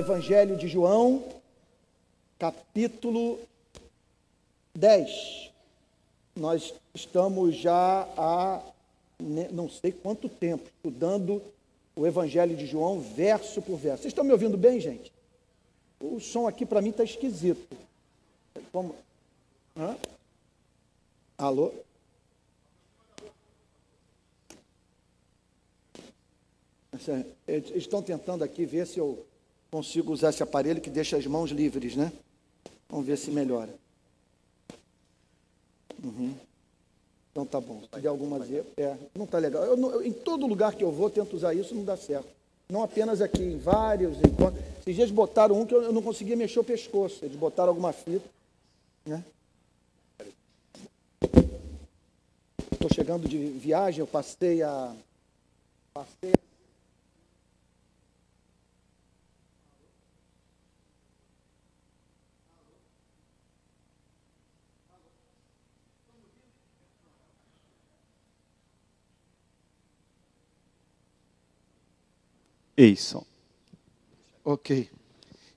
Evangelho de João, capítulo 10. Nós estamos já há não sei quanto tempo estudando o Evangelho de João, verso por verso. Vocês estão me ouvindo bem, gente? O som aqui para mim está esquisito. Como? Hã? Alô? Eles estão tentando aqui ver se eu consigo usar esse aparelho que deixa as mãos livres, né? Vamos ver se melhora. Então tá bom. Se der algumas não tá legal. Em todo lugar que eu vou, tento usar isso, não dá certo. Não apenas aqui, em vários encontros. Esses dias botaram um que eu não conseguia mexer o pescoço. Eles botaram alguma fita, né? Estou chegando de viagem, eu passei Isso. Ok.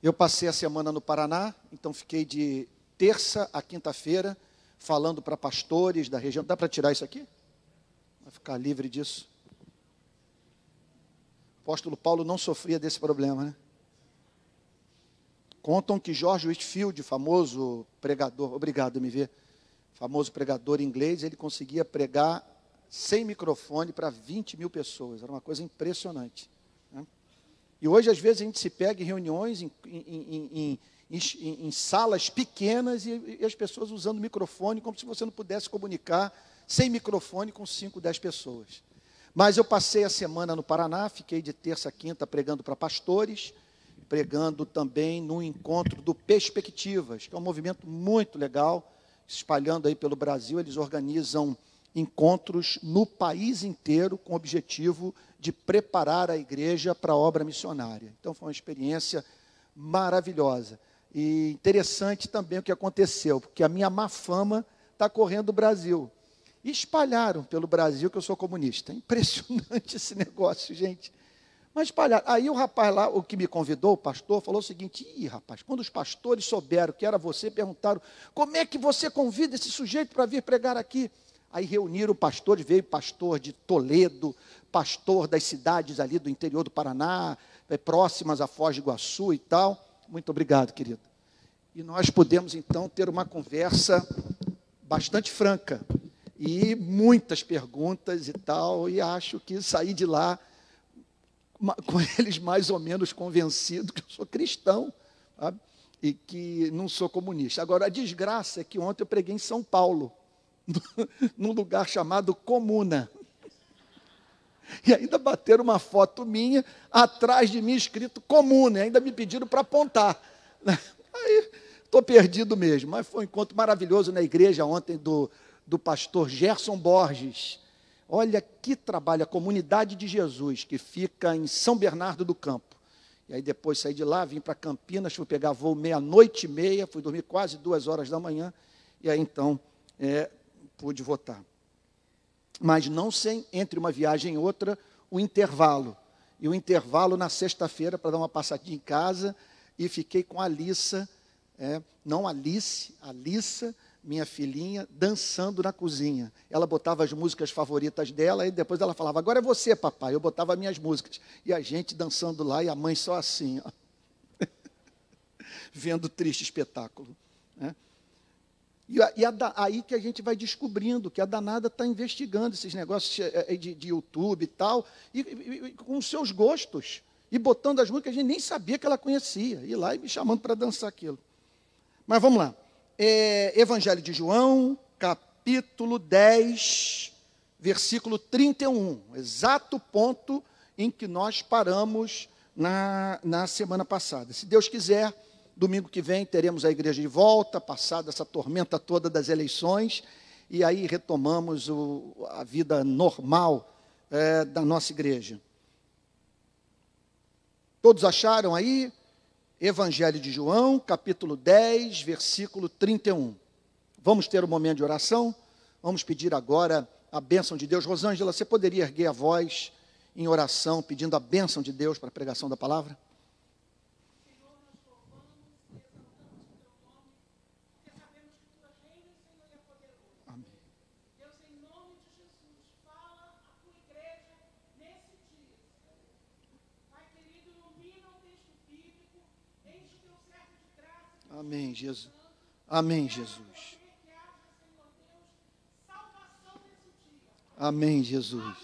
Eu passei a semana no Paraná, então fiquei de terça a quinta-feira falando para pastores da região. Dá para tirar isso aqui? Vai ficar livre disso. O apóstolo Paulo não sofria desse problema, né? Contam que George Whitefield, famoso pregador, obrigado, MV, famoso pregador inglês, ele conseguia pregar sem microfone para 20 mil pessoas. Era uma coisa impressionante. E hoje, às vezes, a gente se pega em reuniões, em salas pequenas, e as pessoas usando microfone, como se você não pudesse comunicar sem microfone com 5, 10 pessoas. Mas eu passei a semana no Paraná, fiquei de terça a quinta pregando para pastores, pregando também no encontro do Perspectivas, que é um movimento muito legal, espalhando aí pelo Brasil. Eles organizam encontros no país inteiro com o objetivo de preparar a igreja para a obra missionária. Então foi uma experiência maravilhosa. E interessante também o que aconteceu, porque a minha má fama está correndo o Brasil. E espalharam pelo Brasil que eu sou comunista. Impressionante esse negócio, gente. Mas espalharam. Aí o rapaz lá, o que me convidou, o pastor, falou o seguinte: rapaz, quando os pastores souberam que era você, perguntaram, como é que você convida esse sujeito para vir pregar aqui? Aí reuniram pastores, veio pastor de Toledo, pastor das cidades ali do interior do Paraná, próximas a Foz do Iguaçu e tal. Muito obrigado, querido. E nós pudemos, então, ter uma conversa bastante franca. E muitas perguntas e tal, e acho que saí de lá com eles mais ou menos convencidos que eu sou cristão, sabe? E que não sou comunista. Agora, a desgraça é que ontem eu preguei em São Paulo, num lugar chamado Comuna. E ainda bateram uma foto minha, atrás de mim escrito Comuna, e ainda me pediram para apontar. Aí, estou perdido mesmo, mas foi um encontro maravilhoso na igreja ontem do pastor Gerson Borges. Olha que trabalho, a Comunidade de Jesus, que fica em São Bernardo do Campo. E aí depois saí de lá, vim para Campinas, fui pegar voo 00:30, fui dormir quase 2 horas da manhã, e aí então pude votar. Mas não sem, entre uma viagem e outra, o intervalo. E o intervalo na sexta-feira, para dar uma passadinha em casa, e fiquei com a Alissa, não Alice, Alissa, minha filhinha, dançando na cozinha. Ela botava as músicas favoritas dela, e depois ela falava, agora é você, papai. Eu botava minhas músicas. E a gente dançando lá, e a mãe só assim, ó, vendo o triste espetáculo, né? E aí que a gente vai descobrindo que a danada está investigando esses negócios de YouTube e tal, e com os seus gostos, e botando as músicas que a gente nem sabia que ela conhecia, e lá e me chamando para dançar aquilo. Mas vamos lá. Evangelho de João, capítulo 10, versículo 31, exato ponto em que nós paramos na semana passada. Se Deus quiser, domingo que vem teremos a igreja de volta, passada essa tormenta toda das eleições, e aí retomamos a vida normal da nossa igreja. Todos acharam aí? Evangelho de João, capítulo 10, versículo 31. Vamos ter um momento de oração? Vamos pedir agora a bênção de Deus. Rosângela, você poderia erguer a voz em oração, pedindo a bênção de Deus para a pregação da palavra? Senhor, Amém, Jesus. Amém, Jesus. Amém, Jesus.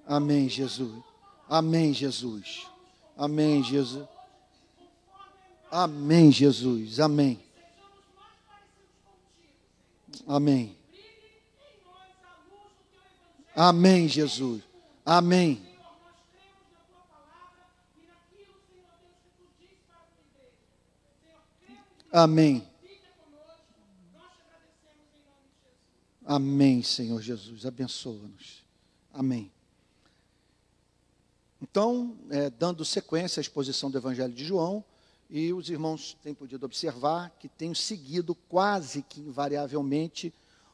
Amém, Jesus. Amém, Jesus. Amém, Jesus. Amém, Jesus. Amém. Amém. Amém, Jesus. Amém. Amém. Amém, Senhor Jesus. Abençoa-nos. Amém. Então, dando sequência à exposição do Evangelho de João, e os irmãos têm podido observar que tenho seguido quase que invariavelmente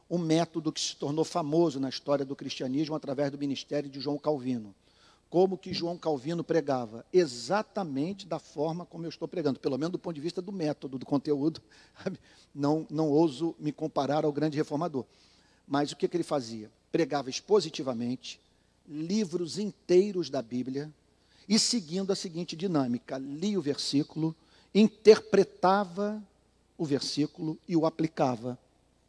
um método que se tornou famoso na história do cristianismo através do ministério de João Calvino. Como que João Calvino pregava? Exatamente da forma como eu estou pregando, pelo menos do ponto de vista do método, do conteúdo. Não ouso me comparar ao grande reformador. Mas o que ele fazia? Pregava expositivamente, livros inteiros da Bíblia, e seguindo a seguinte dinâmica: lia o versículo, interpretava o versículo e o aplicava.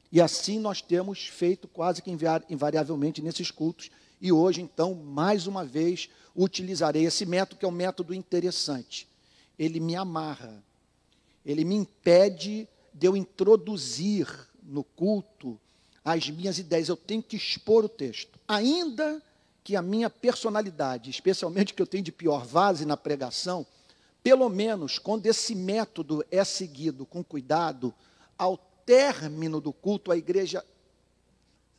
E assim nós temos feito quase que invariavelmente nesses cultos. E hoje, então, mais uma vez, utilizarei esse método, que é um método interessante. Ele me amarra, ele me impede de eu introduzir no culto as minhas ideias. Eu tenho que expor o texto, ainda que a minha personalidade, especialmente que eu tenho de pior vase na pregação, pelo menos quando esse método é seguido com cuidado, ao término do culto, a igreja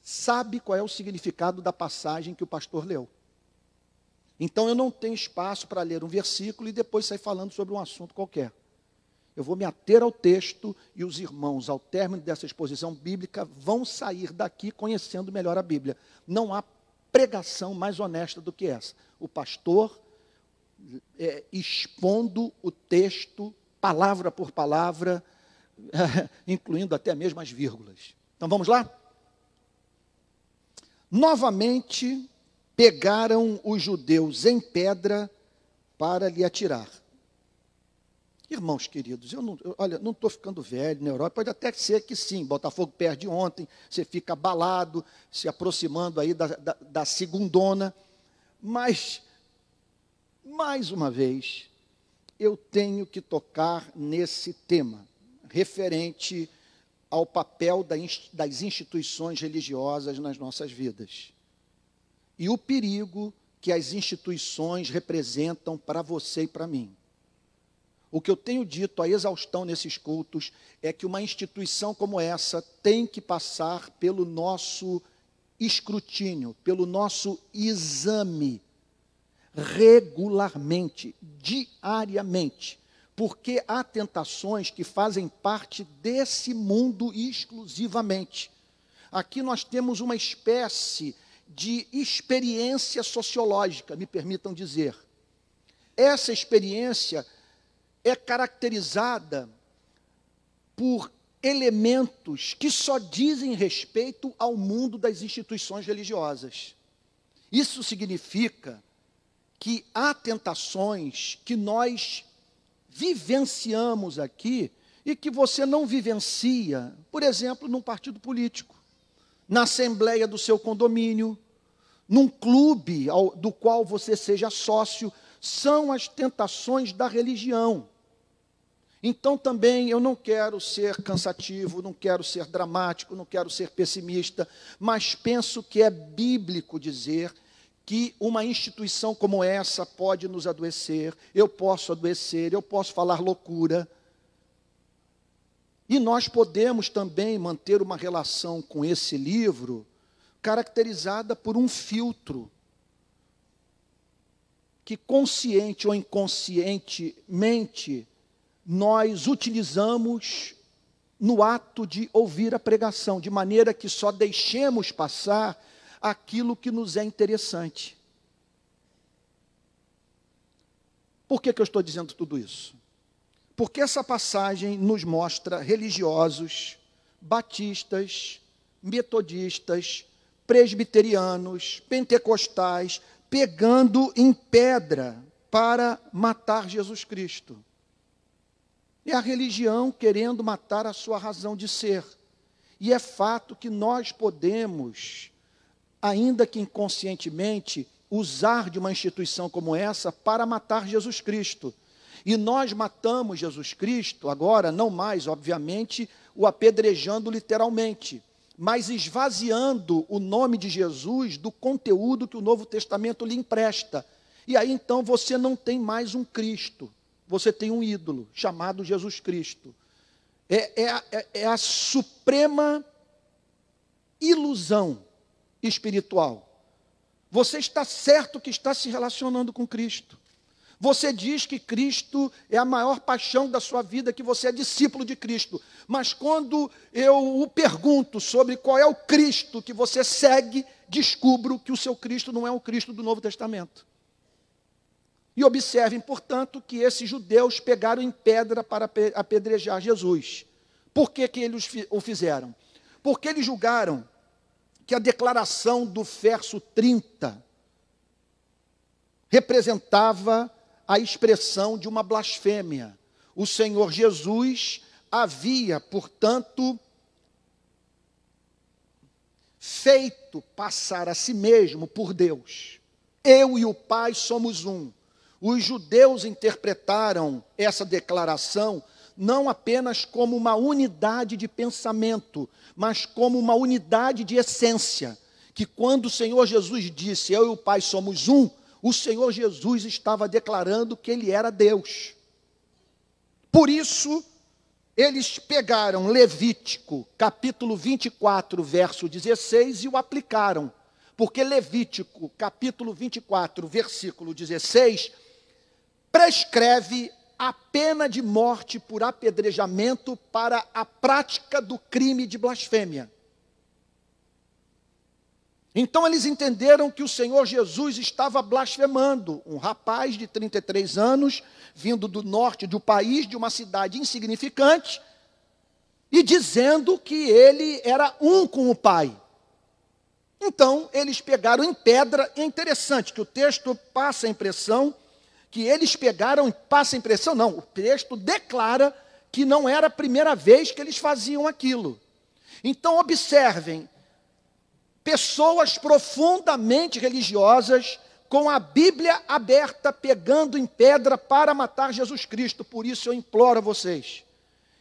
sabe qual é o significado da passagem que o pastor leu. Então eu não tenho espaço para ler um versículo e depois sair falando sobre um assunto qualquer. Eu vou me ater ao texto e os irmãos, ao término dessa exposição bíblica, vão sair daqui conhecendo melhor a Bíblia. Não há pregação mais honesta do que essa. O pastor expondo o texto, palavra por palavra, incluindo até mesmo as vírgulas. Então vamos lá? Novamente pegaram os judeus em pedra para lhe atirar. Irmãos queridos, olha, não estou ficando velho na Europa, pode até ser que sim, Botafogo perde ontem, você fica abalado, se aproximando aí da segundona, mas, mais uma vez, eu tenho que tocar nesse tema, referente ao papel das instituições religiosas nas nossas vidas. E o perigo que as instituições representam para você e para mim. O que eu tenho dito à exaustão nesses cultos é que uma instituição como essa tem que passar pelo nosso escrutínio, pelo nosso exame, regularmente, diariamente, porque há tentações que fazem parte desse mundo exclusivamente. Aqui nós temos uma espécie de experiência sociológica, me permitam dizer. Essa experiência é caracterizada por elementos que só dizem respeito ao mundo das instituições religiosas. Isso significa que há tentações que nós vivenciamos aqui e que você não vivencia, por exemplo, num partido político, na assembleia do seu condomínio, num clube do qual você seja sócio. São as tentações da religião. Então também eu não quero ser cansativo, não quero ser dramático, não quero ser pessimista, mas penso que é bíblico dizer que uma instituição como essa pode nos adoecer, eu posso falar loucura. E nós podemos também manter uma relação com esse livro caracterizada por um filtro que, consciente ou inconscientemente, nós utilizamos no ato de ouvir a pregação, de maneira que só deixemos passar aquilo que nos é interessante. Por que eu estou dizendo tudo isso? Porque essa passagem nos mostra religiosos, batistas, metodistas, presbiterianos, pentecostais, pegando em pedra para matar Jesus Cristo. É a religião querendo matar a sua razão de ser. E é fato que nós podemos, ainda que inconscientemente, usar de uma instituição como essa para matar Jesus Cristo. E nós matamos Jesus Cristo, agora, não mais, obviamente, o apedrejando literalmente, mas esvaziando o nome de Jesus do conteúdo que o Novo Testamento lhe empresta. E aí, então, você não tem mais um Cristo, você tem um ídolo, chamado Jesus Cristo. É a suprema ilusão espiritual. Você está certo que está se relacionando com Cristo. Você diz que Cristo é a maior paixão da sua vida, que você é discípulo de Cristo. Mas quando eu o pergunto sobre qual é o Cristo que você segue, descubro que o seu Cristo não é o Cristo do Novo Testamento. E observem, portanto, que esses judeus pegaram em pedra para apedrejar Jesus. Por que eles o fizeram? Porque eles julgaram que a declaração do verso 30 representava a expressão de uma blasfêmia. O Senhor Jesus havia, portanto, feito passar a si mesmo por Deus. Eu e o Pai somos um. Os judeus interpretaram essa declaração não apenas como uma unidade de pensamento, mas como uma unidade de essência. Que quando o Senhor Jesus disse, eu e o Pai somos um, o Senhor Jesus estava declarando que Ele era Deus. Por isso, eles pegaram Levítico, capítulo 24, verso 16, e o aplicaram. Porque Levítico, capítulo 24, versículo 16, prescreve a pena de morte por apedrejamento para a prática do crime de blasfêmia. Então eles entenderam que o Senhor Jesus estava blasfemando. Um rapaz de 33 anos, vindo do norte do país, de uma cidade insignificante, e dizendo que ele era um com o Pai. Então eles pegaram em pedra. É interessante que o texto passa a impressão que eles pegaram, passa a impressão, não, o texto declara que não era a primeira vez que eles faziam aquilo. Então observem, pessoas profundamente religiosas, com a Bíblia aberta, pegando em pedra para matar Jesus Cristo. Por isso eu imploro a vocês,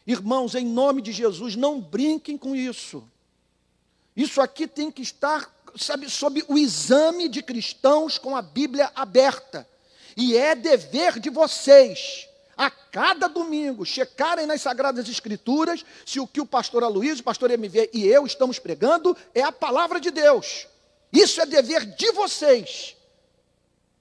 irmãos, em nome de Jesus, não brinquem com isso. Isso aqui tem que estar, sabe, sob o exame de cristãos com a Bíblia aberta. E é dever de vocês, a cada domingo, checarem nas Sagradas Escrituras se o que o pastor Aloysio, o pastor MV e eu estamos pregando é a palavra de Deus. Isso é dever de vocês.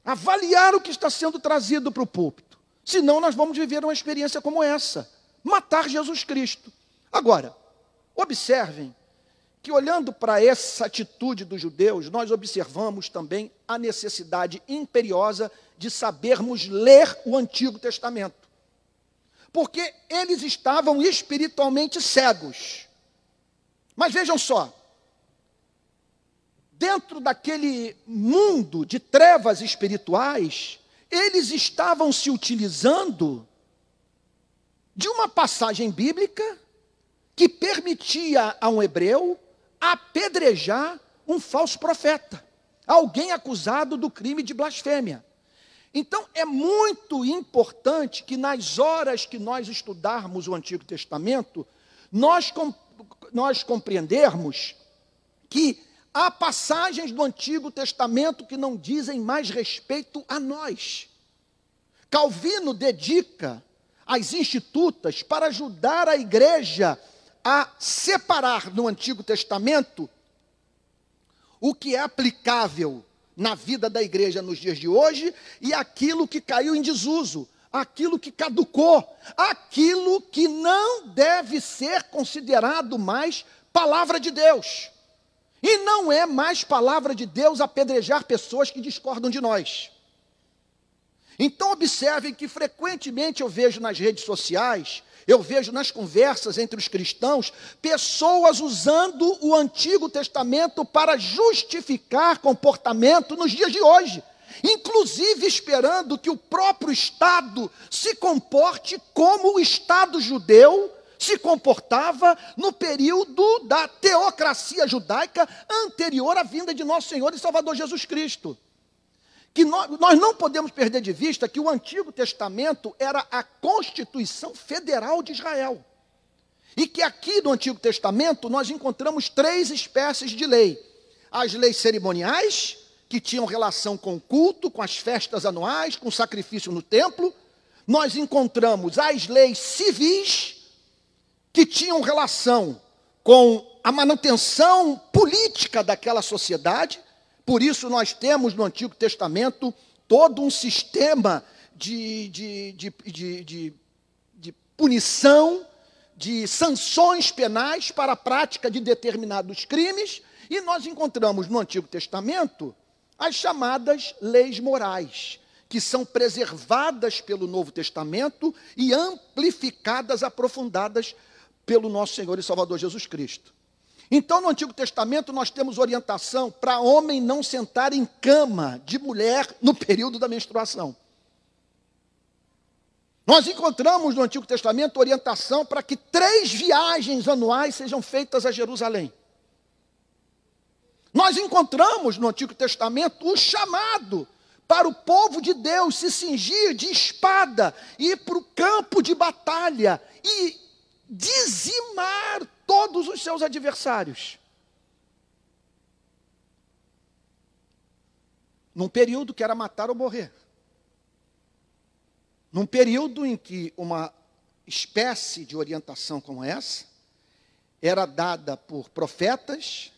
Avaliar o que está sendo trazido para o púlpito. Senão nós vamos viver uma experiência como essa. Matar Jesus Cristo. Agora, observem que olhando para essa atitude dos judeus, nós observamos também a necessidade imperiosa de sabermos ler o Antigo Testamento. Porque eles estavam espiritualmente cegos. Mas vejam só, dentro daquele mundo de trevas espirituais, eles estavam se utilizando de uma passagem bíblica que permitia a um hebreu apedrejar um falso profeta, alguém acusado do crime de blasfêmia. Então, é muito importante que nas horas que nós estudarmos o Antigo Testamento, nós compreendermos que há passagens do Antigo Testamento que não dizem mais respeito a nós. Calvino dedica as Institutas para ajudar a igreja a separar no Antigo Testamento o que é aplicável na vida da igreja nos dias de hoje e aquilo que caiu em desuso, aquilo que caducou, aquilo que não deve ser considerado mais palavra de Deus. E não é mais palavra de Deus apedrejar pessoas que discordam de nós. Então observem que frequentemente eu vejo nas redes sociais, eu vejo nas conversas entre os cristãos, pessoas usando o Antigo Testamento para justificar comportamento nos dias de hoje. inclusive esperando que o próprio Estado se comporte como o Estado judeu se comportava no período da teocracia judaica anterior à vinda de nosso Senhor e Salvador Jesus Cristo. Que nós não podemos perder de vista que o Antigo Testamento era a Constituição Federal de Israel. E que aqui no Antigo Testamento nós encontramos 3 espécies de lei. As leis cerimoniais, que tinham relação com o culto, com as festas anuais, com o sacrifício no templo. Nós encontramos as leis civis, que tinham relação com a manutenção política daquela sociedade. Por isso nós temos no Antigo Testamento todo um sistema de punição, de sanções penais para a prática de determinados crimes. E nós encontramos no Antigo Testamento as chamadas leis morais, que são preservadas pelo Novo Testamento e amplificadas, aprofundadas pelo nosso Senhor e Salvador Jesus Cristo. Então, no Antigo Testamento, nós temos orientação para homem não sentar em cama de mulher no período da menstruação. Nós encontramos no Antigo Testamento orientação para que 3 viagens anuais sejam feitas a Jerusalém. Nós encontramos no Antigo Testamento o chamado para o povo de Deus se cingir de espada, ir para o campo de batalha e dizimar todos os seus adversários. Num período que era matar ou morrer. Num período em que uma espécie de orientação como essa era dada por profetas,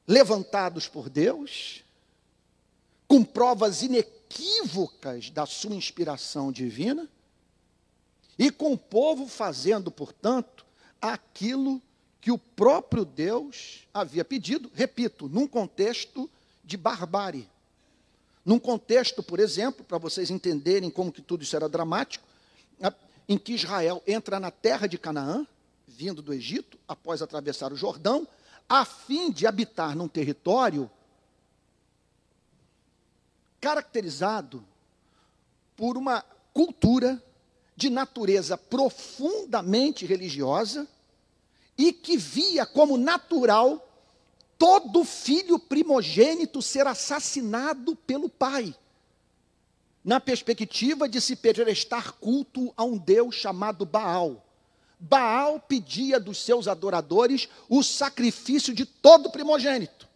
levantados por Deus, com provas inequívocas da sua inspiração divina, e com o povo fazendo, portanto, aquilo que o próprio Deus havia pedido, repito, num contexto de barbárie. Num contexto, por exemplo, para vocês entenderem como que tudo isso era dramático, em que Israel entra na terra de Canaã, vindo do Egito, após atravessar o Jordão, a fim de habitar num território caracterizado por uma cultura de natureza profundamente religiosa e que via como natural todo filho primogênito ser assassinado pelo pai, na perspectiva de se prestar culto a um deus chamado Baal. Baal pedia dos seus adoradores o sacrifício de todo primogênito.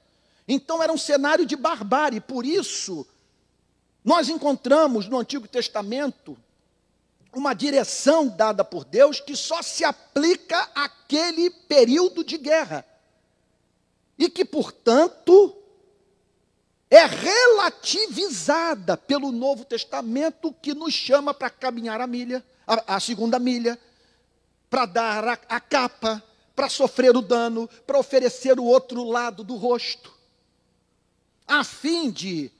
Então era um cenário de barbárie, por isso nós encontramos no Antigo Testamento uma direção dada por Deus que só se aplica àquele período de guerra. E que, portanto, é relativizada pelo Novo Testamento, que nos chama para caminhar a segunda milha, para dar a capa, para sofrer o dano, para oferecer o outro lado do rosto, a fim de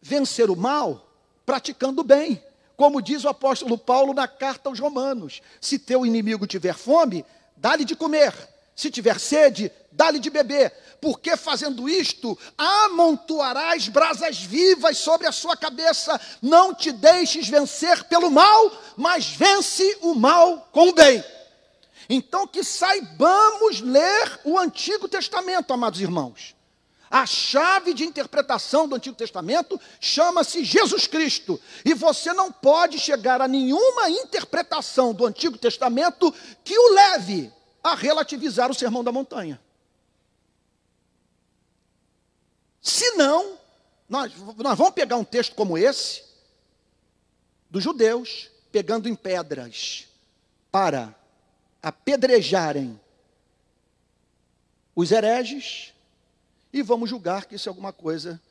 vencer o mal praticando o bem. Como diz o apóstolo Paulo na carta aos Romanos: se teu inimigo tiver fome, dá-lhe de comer. Se tiver sede, dá-lhe de beber. Porque fazendo isto, amontoarás brasas vivas sobre a sua cabeça. Não te deixes vencer pelo mal, mas vence o mal com o bem. Então que saibamos ler o Antigo Testamento, amados irmãos. A chave de interpretação do Antigo Testamento chama-se Jesus Cristo. E você não pode chegar a nenhuma interpretação do Antigo Testamento que o leve a relativizar o Sermão da Montanha. Senão, nós vamos pegar um texto como esse, dos judeus, pegando em pedras para apedrejarem os hereges, e vamos julgar que isso é alguma coisa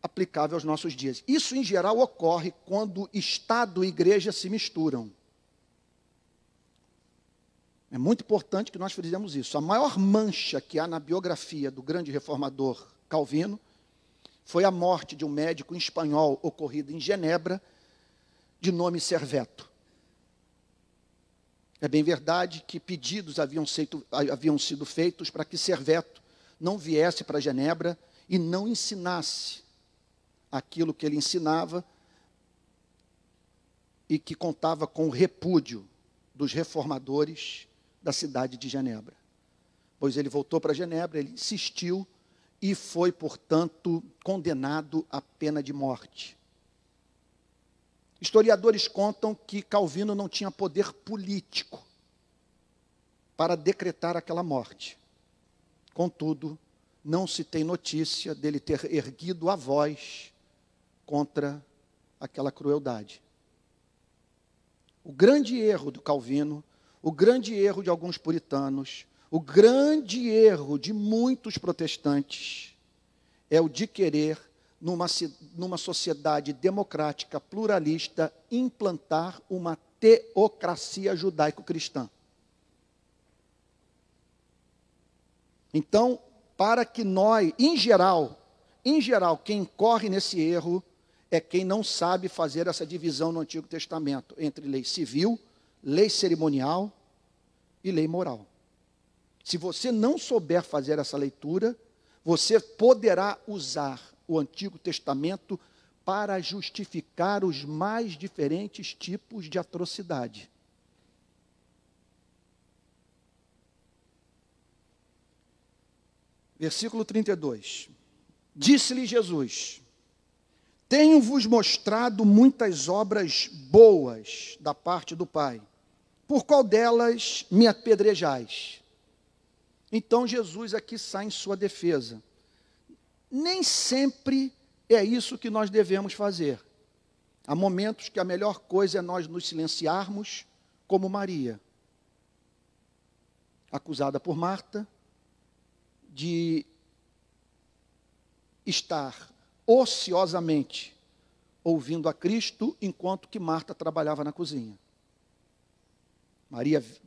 aplicável aos nossos dias. Isso, em geral, ocorre quando Estado e Igreja se misturam. É muito importante que nós frisemos isso. A maior mancha que há na biografia do grande reformador Calvino foi a morte de um médico espanhol ocorrido em Genebra, de nome Serveto. É bem verdade que pedidos haviam sido feitos para que Serveto não viesse para Genebra e não ensinasse aquilo que ele ensinava e que contava com o repúdio dos reformadores da cidade de Genebra. Pois ele voltou para Genebra, ele insistiu e foi, portanto, condenado à pena de morte. Historiadores contam que Calvino não tinha poder político para decretar aquela morte. Contudo, não se tem notícia dele ter erguido a voz contra aquela crueldade. O grande erro do Calvino, o grande erro de alguns puritanos, o grande erro de muitos protestantes é o de querer, numa sociedade democrática, pluralista, implantar uma teocracia judaico-cristã. Então, para que nós, em geral, quem incorre nesse erro é quem não sabe fazer essa divisão no Antigo Testamento entre lei civil, lei cerimonial e lei moral. Se você não souber fazer essa leitura, você poderá usar o Antigo Testamento para justificar os mais diferentes tipos de atrocidade. Versículo 32. Disse-lhe Jesus: tenho-vos mostrado muitas obras boas da parte do Pai. Por qual delas me apedrejais? Então Jesus aqui sai em sua defesa. Nem sempre é isso que nós devemos fazer. Há momentos que a melhor coisa é nós nos silenciarmos, como Maria, acusada por Marta de estar ociosamente ouvindo a Cristo, enquanto que Marta trabalhava na cozinha.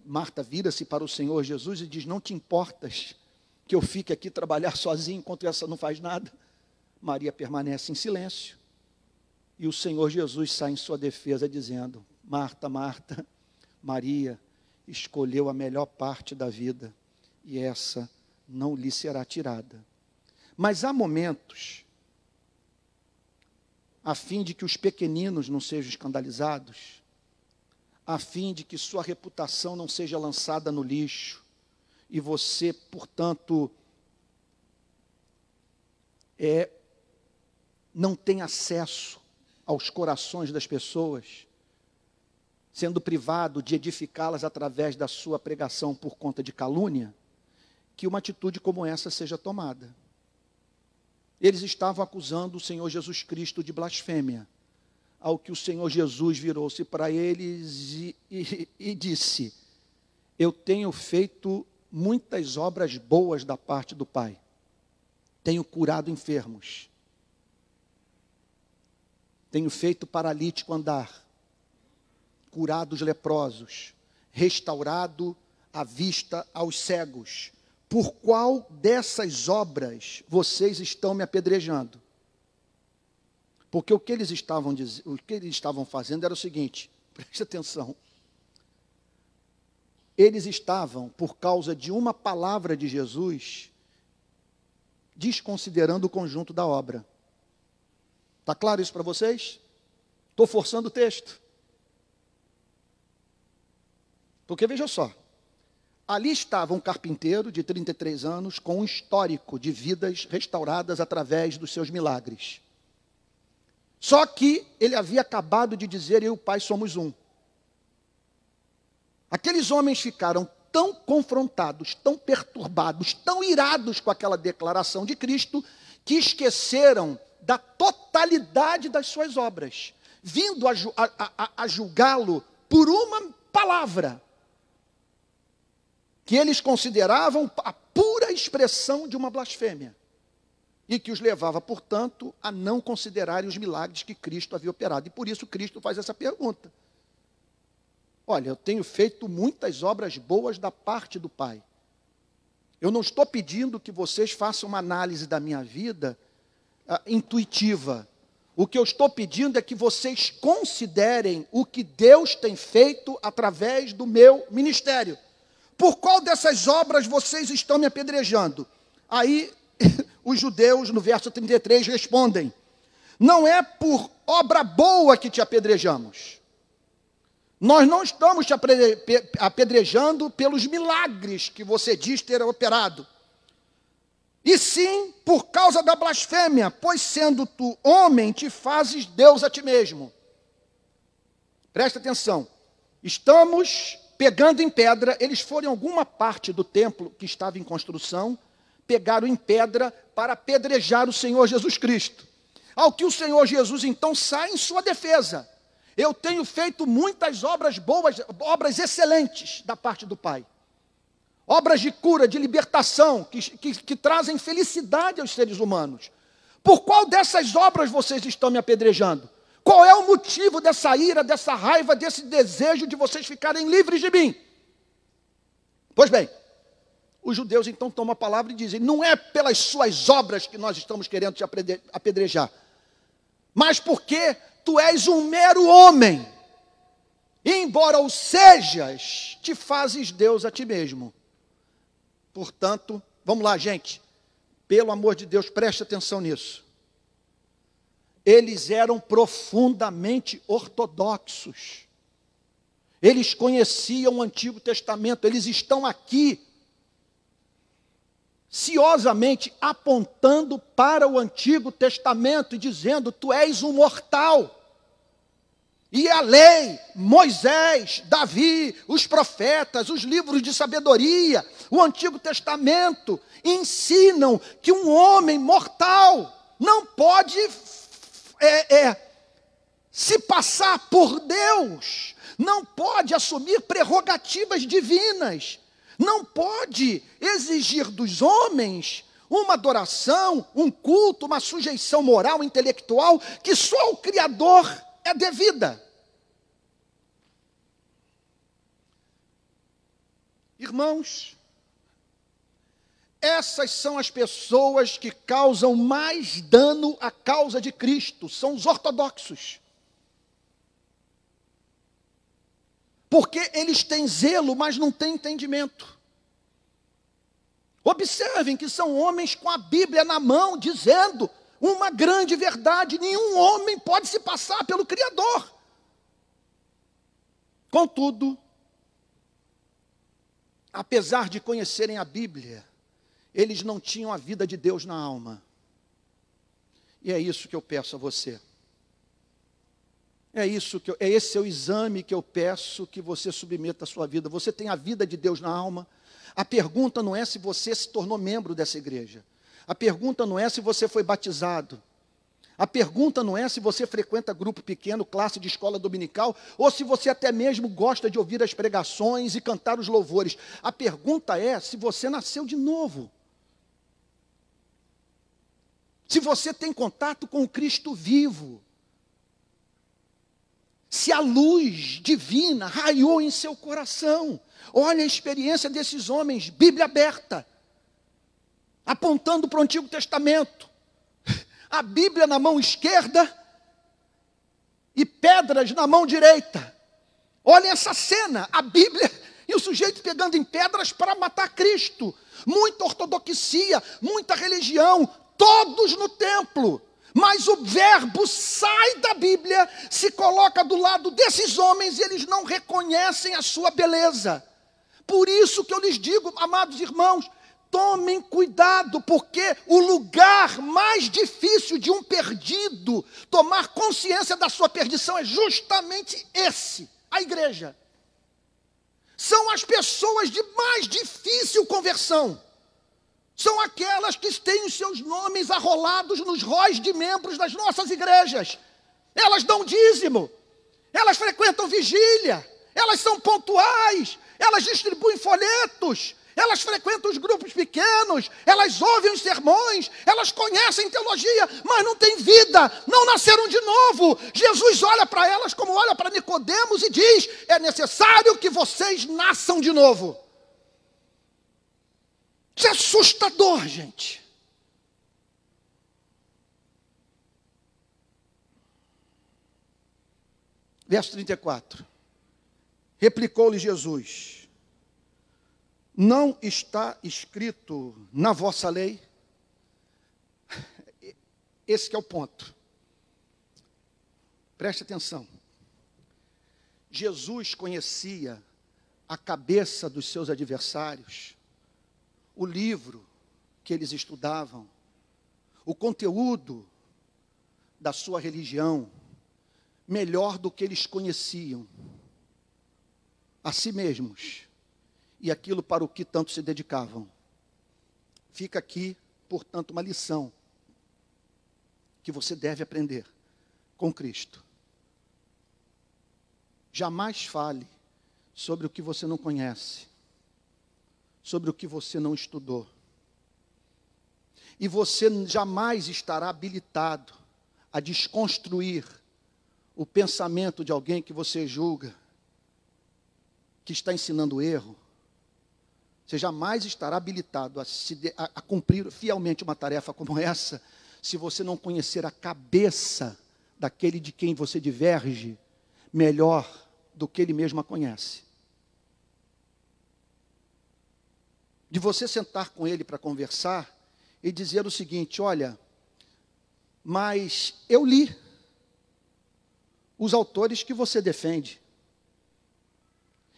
Marta vira-se para o Senhor Jesus e diz: não te importas que eu fique aqui trabalhar sozinho enquanto essa não faz nada? Maria permanece em silêncio. E o Senhor Jesus sai em sua defesa dizendo: Marta, Marta, Maria escolheu a melhor parte da vida e essa não lhe será tirada. Mas há momentos, a fim de que os pequeninos não sejam escandalizados, a fim de que sua reputação não seja lançada no lixo, e você, portanto, não tem acesso aos corações das pessoas, sendo privado de edificá-las através da sua pregação por conta de calúnia, que uma atitude como essa seja tomada. Eles estavam acusando o Senhor Jesus Cristo de blasfêmia, ao que o Senhor Jesus virou-se para eles e disse: eu tenho feito muitas obras boas da parte do Pai. Tenho curado enfermos. Tenho feito paralítico andar, curado os leprosos, restaurado a vista aos cegos. Por qual dessas obras vocês estão me apedrejando? Porque o que eles estavam fazendo era o seguinte, preste atenção. Eles estavam, por causa de uma palavra de Jesus, desconsiderando o conjunto da obra. Está claro isso para vocês? Estou forçando o texto. Porque veja só, ali estava um carpinteiro de 33 anos com um histórico de vidas restauradas através dos seus milagres. Só que ele havia acabado de dizer: eu e o Pai somos um. Aqueles homens ficaram tão confrontados, tão perturbados, tão irados com aquela declaração de Cristo, que esqueceram da totalidade das suas obras, vindo a julgá-lo por uma palavra, que eles consideravam a pura expressão de uma blasfêmia, e que os levava, portanto, a não considerarem os milagres que Cristo havia operado. E por isso Cristo faz essa pergunta. Olha, eu tenho feito muitas obras boas da parte do Pai. Eu não estou pedindo que vocês façam uma análise da minha vida intuitiva. O que eu estou pedindo é que vocês considerem o que Deus tem feito através do meu ministério. Por qual dessas obras vocês estão me apedrejando? Aí os judeus, no verso 33, respondem: Não é por obra boa que te apedrejamos. Nós não estamos te apedrejando pelos milagres que você diz ter operado. E sim por causa da blasfêmia, pois sendo tu homem, te fazes Deus a ti mesmo. Presta atenção. Estamos pegando em pedra, eles foram em alguma parte do templo que estava em construção, pegaram em pedra para apedrejar o Senhor Jesus Cristo. Ao que o Senhor Jesus então sai em sua defesa. Eu tenho feito muitas obras boas, obras excelentes da parte do Pai. Obras de cura, de libertação, que trazem felicidade aos seres humanos. Por qual dessas obras vocês estão me apedrejando? Qual é o motivo dessa ira, dessa raiva, desse desejo de vocês ficarem livres de mim? Pois bem, os judeus então tomam a palavra e dizem, não é pelas suas obras que nós estamos querendo te apedrejar, mas porque tu és um mero homem, e embora o sejas, te fazes Deus a ti mesmo. Portanto, vamos lá, gente, pelo amor de Deus, preste atenção nisso. Eles eram profundamente ortodoxos. Eles conheciam o Antigo Testamento, eles estão aqui ciosamente apontando para o Antigo Testamento e dizendo, tu és um mortal. E a lei, Moisés, Davi, os profetas, os livros de sabedoria, o Antigo Testamento, ensinam que um homem mortal não pode se passar por Deus, não pode assumir prerrogativas divinas, não pode exigir dos homens uma adoração, um culto, uma sujeição moral, intelectual, que só o Criador é devida. Irmãos, essas são as pessoas que causam mais dano à causa de Cristo, são os ortodoxos. Porque eles têm zelo, mas não têm entendimento. Observem que são homens com a Bíblia na mão, dizendo uma grande verdade, nenhum homem pode se passar pelo Criador. Contudo, apesar de conhecerem a Bíblia, eles não tinham a vida de Deus na alma. E é isso que eu peço a você. É esse é o exame que eu peço que você submeta à sua vida. Você tem a vida de Deus na alma? A pergunta não é se você se tornou membro dessa igreja. A pergunta não é se você foi batizado. A pergunta não é se você frequenta grupo pequeno, classe de escola dominical, ou se você até mesmo gosta de ouvir as pregações e cantar os louvores. A pergunta é se você nasceu de novo. Se você tem contato com o Cristo vivo. Se a luz divina raiou em seu coração. Olha a experiência desses homens, Bíblia aberta, apontando para o Antigo Testamento. A Bíblia na mão esquerda e pedras na mão direita. Olhem essa cena, a Bíblia e o sujeito pegando em pedras para matar Cristo. Muita ortodoxia, muita religião, todos no templo. Mas o verbo sai da Bíblia, se coloca do lado desses homens e eles não reconhecem a sua beleza. Por isso que eu lhes digo, amados irmãos, tomem cuidado, porque o lugar mais difícil de um perdido tomar consciência da sua perdição é justamente esse, a igreja. São as pessoas de mais difícil conversão. São aquelas que têm os seus nomes arrolados nos róis de membros das nossas igrejas. Elas dão dízimo, elas frequentam vigília, elas são pontuais, elas distribuem folhetos, elas frequentam os grupos pequenos, elas ouvem os sermões, elas conhecem teologia, mas não têm vida, não nasceram de novo. Jesus olha para elas como olha para Nicodemos e diz, é necessário que vocês nasçam de novo. Isso é assustador, gente. Verso 34. Replicou-lhe Jesus, não está escrito na vossa lei? Esse que é o ponto. Preste atenção. Jesus conhecia a cabeça dos seus adversários, o livro que eles estudavam, o conteúdo da sua religião, melhor do que eles conheciam a si mesmos e aquilo para o que tanto se dedicavam. Fica aqui, portanto, uma lição que você deve aprender com Cristo. Jamais fale sobre o que você não conhece, sobre o que você não estudou. E você jamais estará habilitado a desconstruir o pensamento de alguém que você julga que está ensinando erro. Você jamais estará habilitado a cumprir fielmente uma tarefa como essa, se você não conhecer a cabeça daquele de quem você diverge melhor do que ele mesmo a conhece. De você sentar com ele para conversar e dizer o seguinte: olha, mas eu li os autores que você defende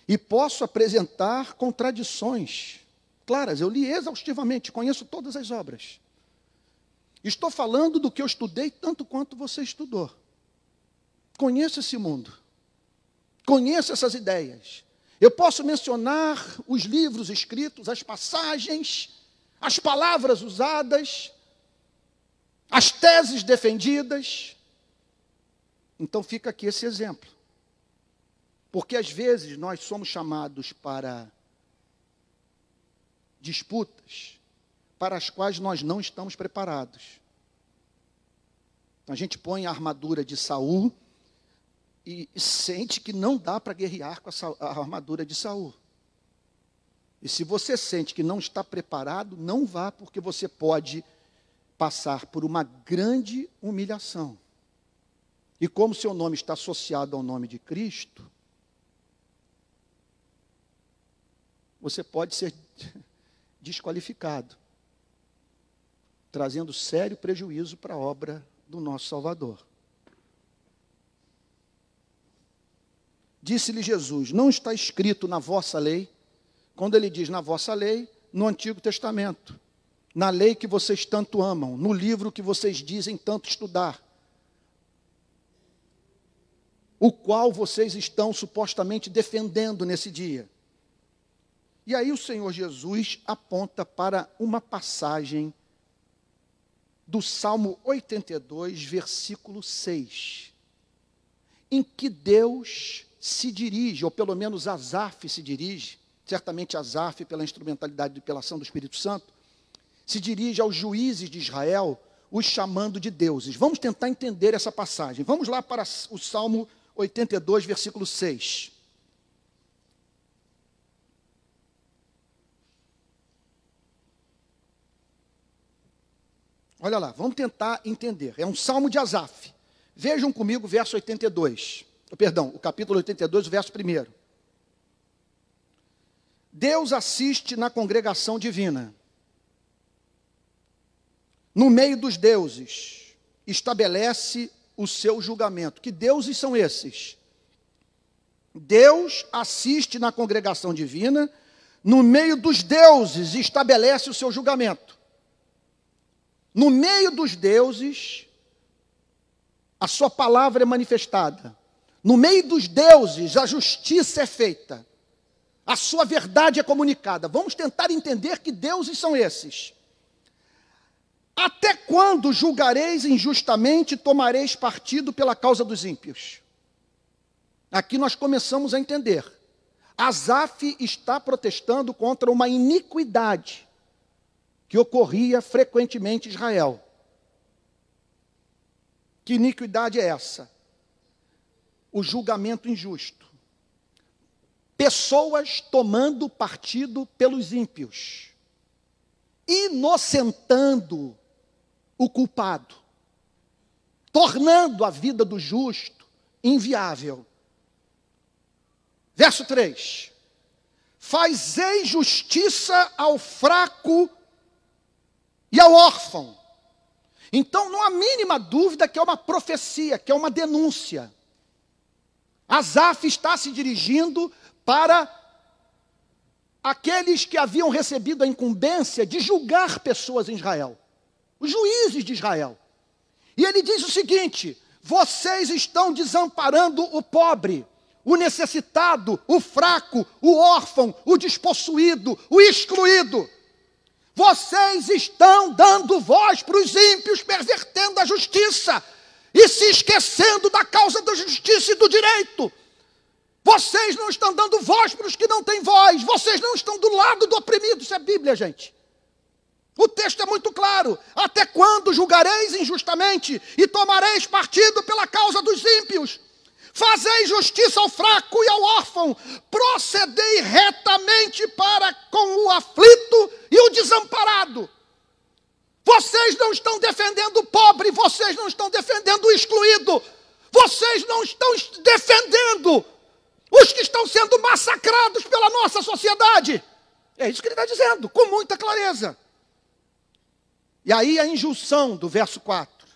e posso apresentar contradições claras. Eu li exaustivamente, conheço todas as obras. Estou falando do que eu estudei tanto quanto você estudou. Conheço esse mundo. Conheço essas ideias. Eu posso mencionar os livros escritos, as passagens, as palavras usadas, as teses defendidas. Então fica aqui esse exemplo. Porque às vezes nós somos chamados para disputas para as quais nós não estamos preparados. A gente põe a armadura de Saul e sente que não dá para guerrear com a armadura de Saul. E se você sente que não está preparado, não vá, porque você pode passar por uma grande humilhação. E como seu nome está associado ao nome de Cristo, você pode ser desqualificado, trazendo sério prejuízo para a obra do nosso Salvador. Disse-lhe Jesus: não está escrito na vossa lei. Quando ele diz na vossa lei, no Antigo Testamento, na lei que vocês tanto amam, no livro que vocês dizem tanto estudar, o qual vocês estão supostamente defendendo nesse dia. E aí o Senhor Jesus aponta para uma passagem do Salmo 82, versículo 6, em que Deus se dirige, ou pelo menos Asaf se dirige, certamente Asaf, pela instrumentalidade e pela ação do Espírito Santo, se dirige aos juízes de Israel, os chamando de deuses. Vamos tentar entender essa passagem. Vamos lá para o Salmo 82, versículo 6. Olha lá, vamos tentar entender. É um salmo de Asaf. Vejam comigo o verso 82. Perdão, o capítulo 82, o verso 1. Deus assiste na congregação divina. No meio dos deuses, estabelece o seu julgamento. Que deuses são esses? Deus assiste na congregação divina, no meio dos deuses, estabelece o seu julgamento. No meio dos deuses, a sua palavra é manifestada. No meio dos deuses, a justiça é feita. A sua verdade é comunicada. Vamos tentar entender que deuses são esses. Até quando julgareis injustamente e tomareis partido pela causa dos ímpios? Aqui nós começamos a entender. Asaf está protestando contra uma iniquidade que ocorria frequentemente em Israel. Que iniquidade é essa? O julgamento injusto. Pessoas tomando partido pelos ímpios, inocentando o culpado, tornando a vida do justo inviável. Verso 3. Fazei justiça ao fraco e ao órfão. Então não há mínima dúvida que é uma profecia, que é uma denúncia. Asaf está se dirigindo para aqueles que haviam recebido a incumbência de julgar pessoas em Israel, os juízes de Israel. E ele diz o seguinte: vocês estão desamparando o pobre, o necessitado, o fraco, o órfão, o despossuído, o excluído. Vocês estão dando voz para os ímpios, pervertendo a justiça e se esquecendo da causa da justiça e do direito. Vocês não estão dando voz para os que não têm voz. Vocês não estão do lado do oprimido. Isso é Bíblia, gente. O texto é muito claro. Até quando julgareis injustamente e tomareis partido pela causa dos ímpios? Fazei justiça ao fraco e ao órfão. Procedei retamente para com o aflito e o desamparado. Vocês não estão defendendo o pobre. Vocês não estão defendendo o excluído. Vocês não estão defendendo os que estão sendo massacrados pela nossa sociedade. É isso que ele está dizendo, com muita clareza. E aí a injunção do verso 4.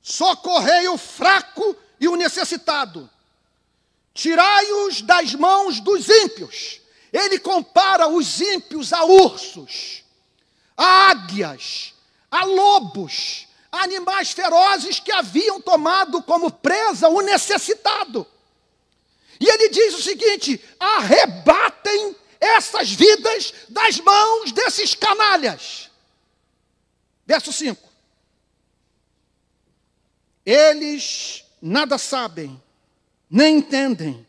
Socorrei o fraco e o necessitado. Tirai-os das mãos dos ímpios. Ele compara os ímpios a ursos, a águias, a lobos, a animais ferozes que haviam tomado como presa o necessitado. E ele diz o seguinte: arrebatem essas vidas das mãos desses canalhas. Verso 5. Eles nada sabem, nem entendem,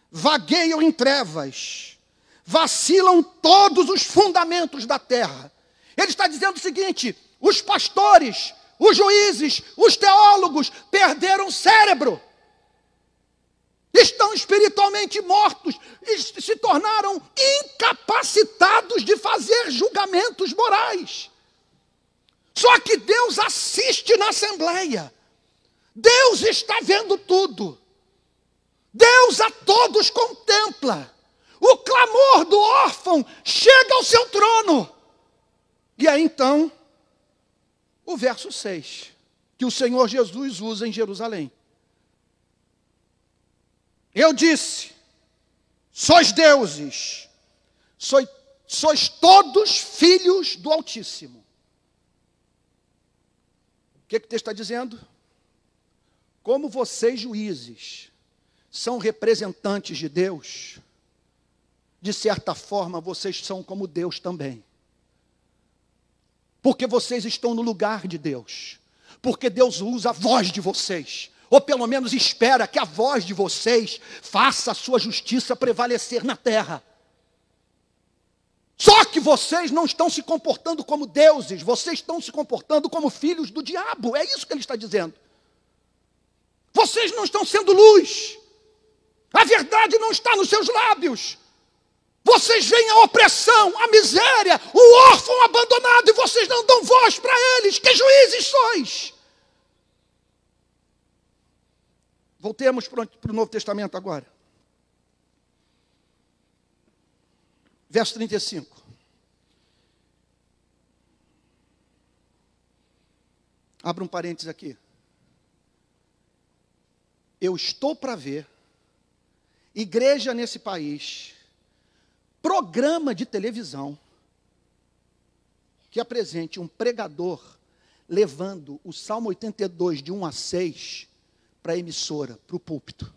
vagueiam em trevas, vacilam todos os fundamentos da terra. Ele está dizendo o seguinte: os pastores, os juízes, os teólogos perderam o cérebro. Estão espiritualmente mortos e se tornaram incapacitados de fazer julgamentos morais. Só que Deus assiste na assembleia. Deus está vendo tudo. Deus a todos contempla. O clamor do órfão chega ao seu trono. E aí então, o verso 6, que o Senhor Jesus usa em Jerusalém. Eu disse: sois deuses, sois todos filhos do Altíssimo. O que o texto está dizendo? Como vocês, juízes, são representantes de Deus, de certa forma vocês são como Deus também. Porque vocês estão no lugar de Deus. Porque Deus usa a voz de vocês. Ou pelo menos espera que a voz de vocês faça a sua justiça prevalecer na terra. Só que vocês não estão se comportando como deuses, vocês estão se comportando como filhos do diabo. É isso que ele está dizendo. Vocês não estão sendo luz. A verdade não está nos seus lábios. Vocês veem a opressão, a miséria, o órfão abandonado e vocês não dão voz para eles. Que juízes sois? Voltemos para o Novo Testamento agora. Verso 35. Abra um parênteses aqui. Eu estou para ver igreja nesse país, programa de televisão, que apresente um pregador levando o Salmo 82, de 1 a 6, para a emissora, para o púlpito.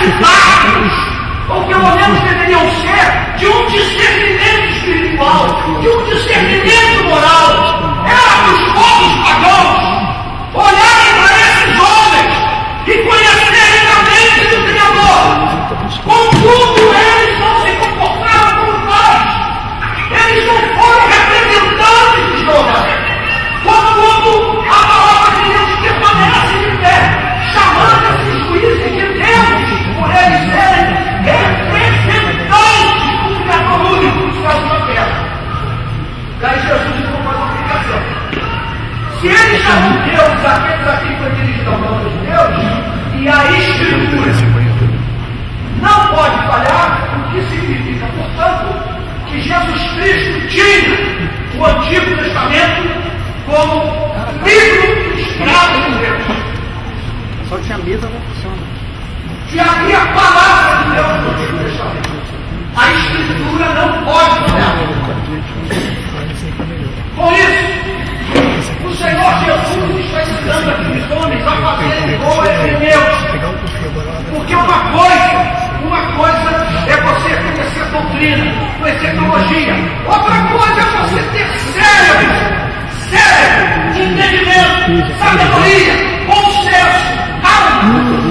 resultados, ou pelo menos deveriam ser, de um discernimento espiritual, de um discernimento moral. Era dos povos pagãos olharem para esses homens e conhecerem a mente do Criador. Contudo, eles não se comportaram como nós. Eles não foram representantes de Deus. Contudo, a palavra de Deus permanece de pé, chamando esses juízes de Deus, por eles serem representantes do Criador único dos céus e da terra. Daí Jesus ficou fazendo uma aplicação. Se eles chamam Deus aqueles a quem eles estão falando de Deus, e a Escritura não pode falhar, o que significa, portanto, que Jesus Cristo tinha o Antigo Testamento como livro escrito de Deus. Só tinha mesa, não funciona. Que havia a palavra de Deus no Antigo Testamento. A Escritura não pode falhar. Com isso, o Senhor Jesus está ensinando aqui os homens a fazerem boas hermenêuticas. Porque uma coisa é você conhecer doutrina, conhecer teologia. Outra coisa é você ter cérebro de entendimento, sabedoria, bom senso, calma,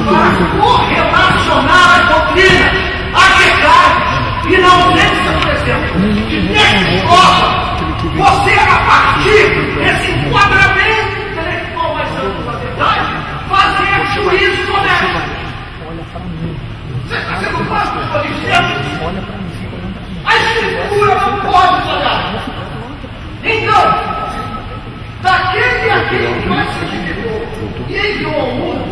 para correlacionar as doutrinas, a verdade, e na ausência, por exemplo, de texto escola. Você, a partir desse enquadramento intelectual mais amplo da verdade, fazer juízos honestos. Você está sendo claro que eu estou dizendo? A Escritura não pode falhar. Então, daquele a quem que vai se dividiu e enviou ao mundo,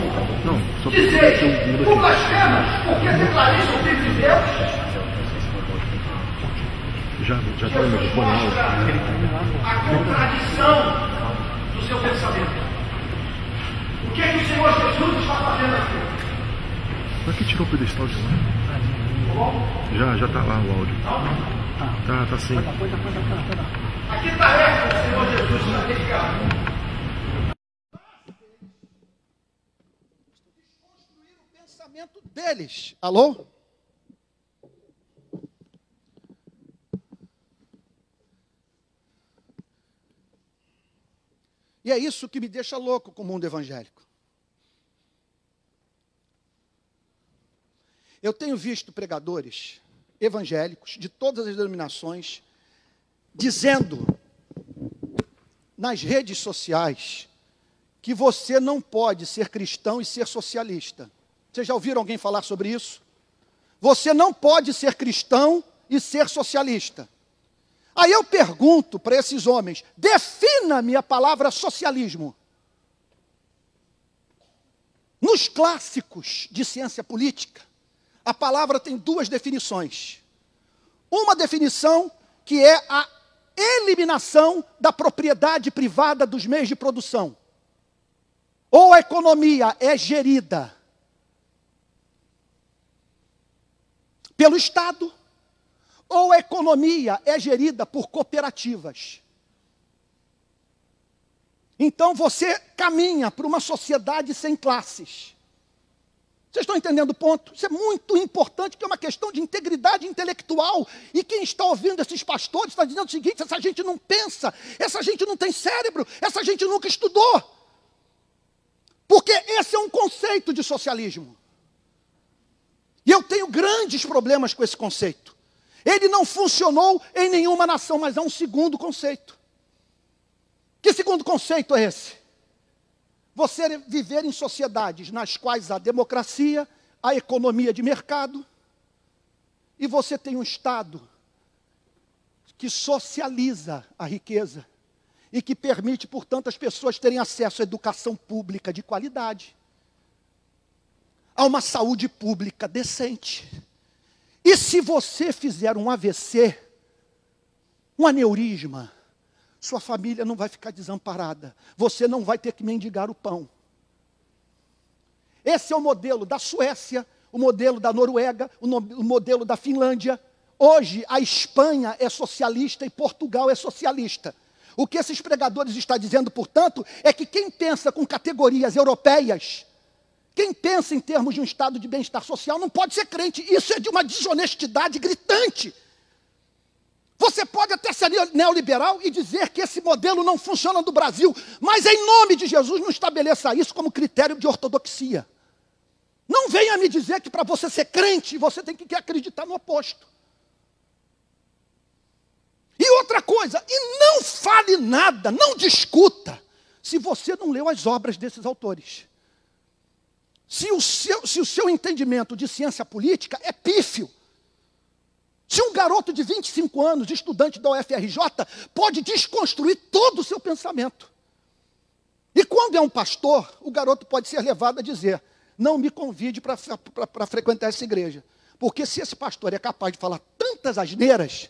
dizer o blasfemas, porque declarei o Filho de Deus. Já está no microfone. A contradição do seu pensamento. O que é que o Senhor Jesus está fazendo aqui? Por que tirou o pedestal de lá? Já está lá o áudio. Tá sim. A que tarefa o Senhor Jesus está dedicado? Desconstruir o pensamento deles. Alô? E é isso que me deixa louco com o mundo evangélico. Eu tenho visto pregadores evangélicos de todas as denominações dizendo nas redes sociais que você não pode ser cristão e ser socialista. Vocês já ouviram alguém falar sobre isso? Você não pode ser cristão e ser socialista. Aí eu pergunto para esses homens, defina-me a palavra socialismo. Nos clássicos de ciência política, a palavra tem duas definições. Uma definição que é a eliminação da propriedade privada dos meios de produção. Ou a economia é gerida pelo Estado, ou a economia é gerida por cooperativas. Então você caminha para uma sociedade sem classes. Vocês estão entendendo o ponto? Isso é muito importante, que é uma questão de integridade intelectual. E quem está ouvindo esses pastores está dizendo o seguinte: essa gente não pensa, essa gente não tem cérebro, essa gente nunca estudou. Porque esse é um conceito de socialismo. E eu tenho grandes problemas com esse conceito. Ele não funcionou em nenhuma nação, mas há um segundo conceito. Que segundo conceito é esse? Você viver em sociedades nas quais há democracia, há economia de mercado, e você tem um Estado que socializa a riqueza e que permite, portanto, as pessoas terem acesso à educação pública de qualidade, a uma saúde pública decente. E se você fizer um AVC, um aneurisma, sua família não vai ficar desamparada. Você não vai ter que mendigar o pão. Esse é o modelo da Suécia, o modelo da Noruega, o modelo da Finlândia. Hoje a Espanha é socialista e Portugal é socialista. O que esses pregadores estão dizendo, portanto, é que quem pensa com categorias europeias Quem pensa em termos de um estado de bem-estar social não pode ser crente. Isso é de uma desonestidade gritante. Você pode até ser neoliberal e dizer que esse modelo não funciona no Brasil, mas em nome de Jesus não estabeleça isso como critério de ortodoxia. Não venha me dizer que para você ser crente, você tem que acreditar no oposto. E outra coisa, e não fale nada, não discuta, se você não leu as obras desses autores. Se o seu entendimento de ciência política é pífio, se um garoto de 25 anos, estudante da UFRJ, pode desconstruir todo o seu pensamento. E quando é um pastor, o garoto pode ser levado a dizer, não me convide para frequentar essa igreja. Porque se esse pastor é capaz de falar tantas asneiras,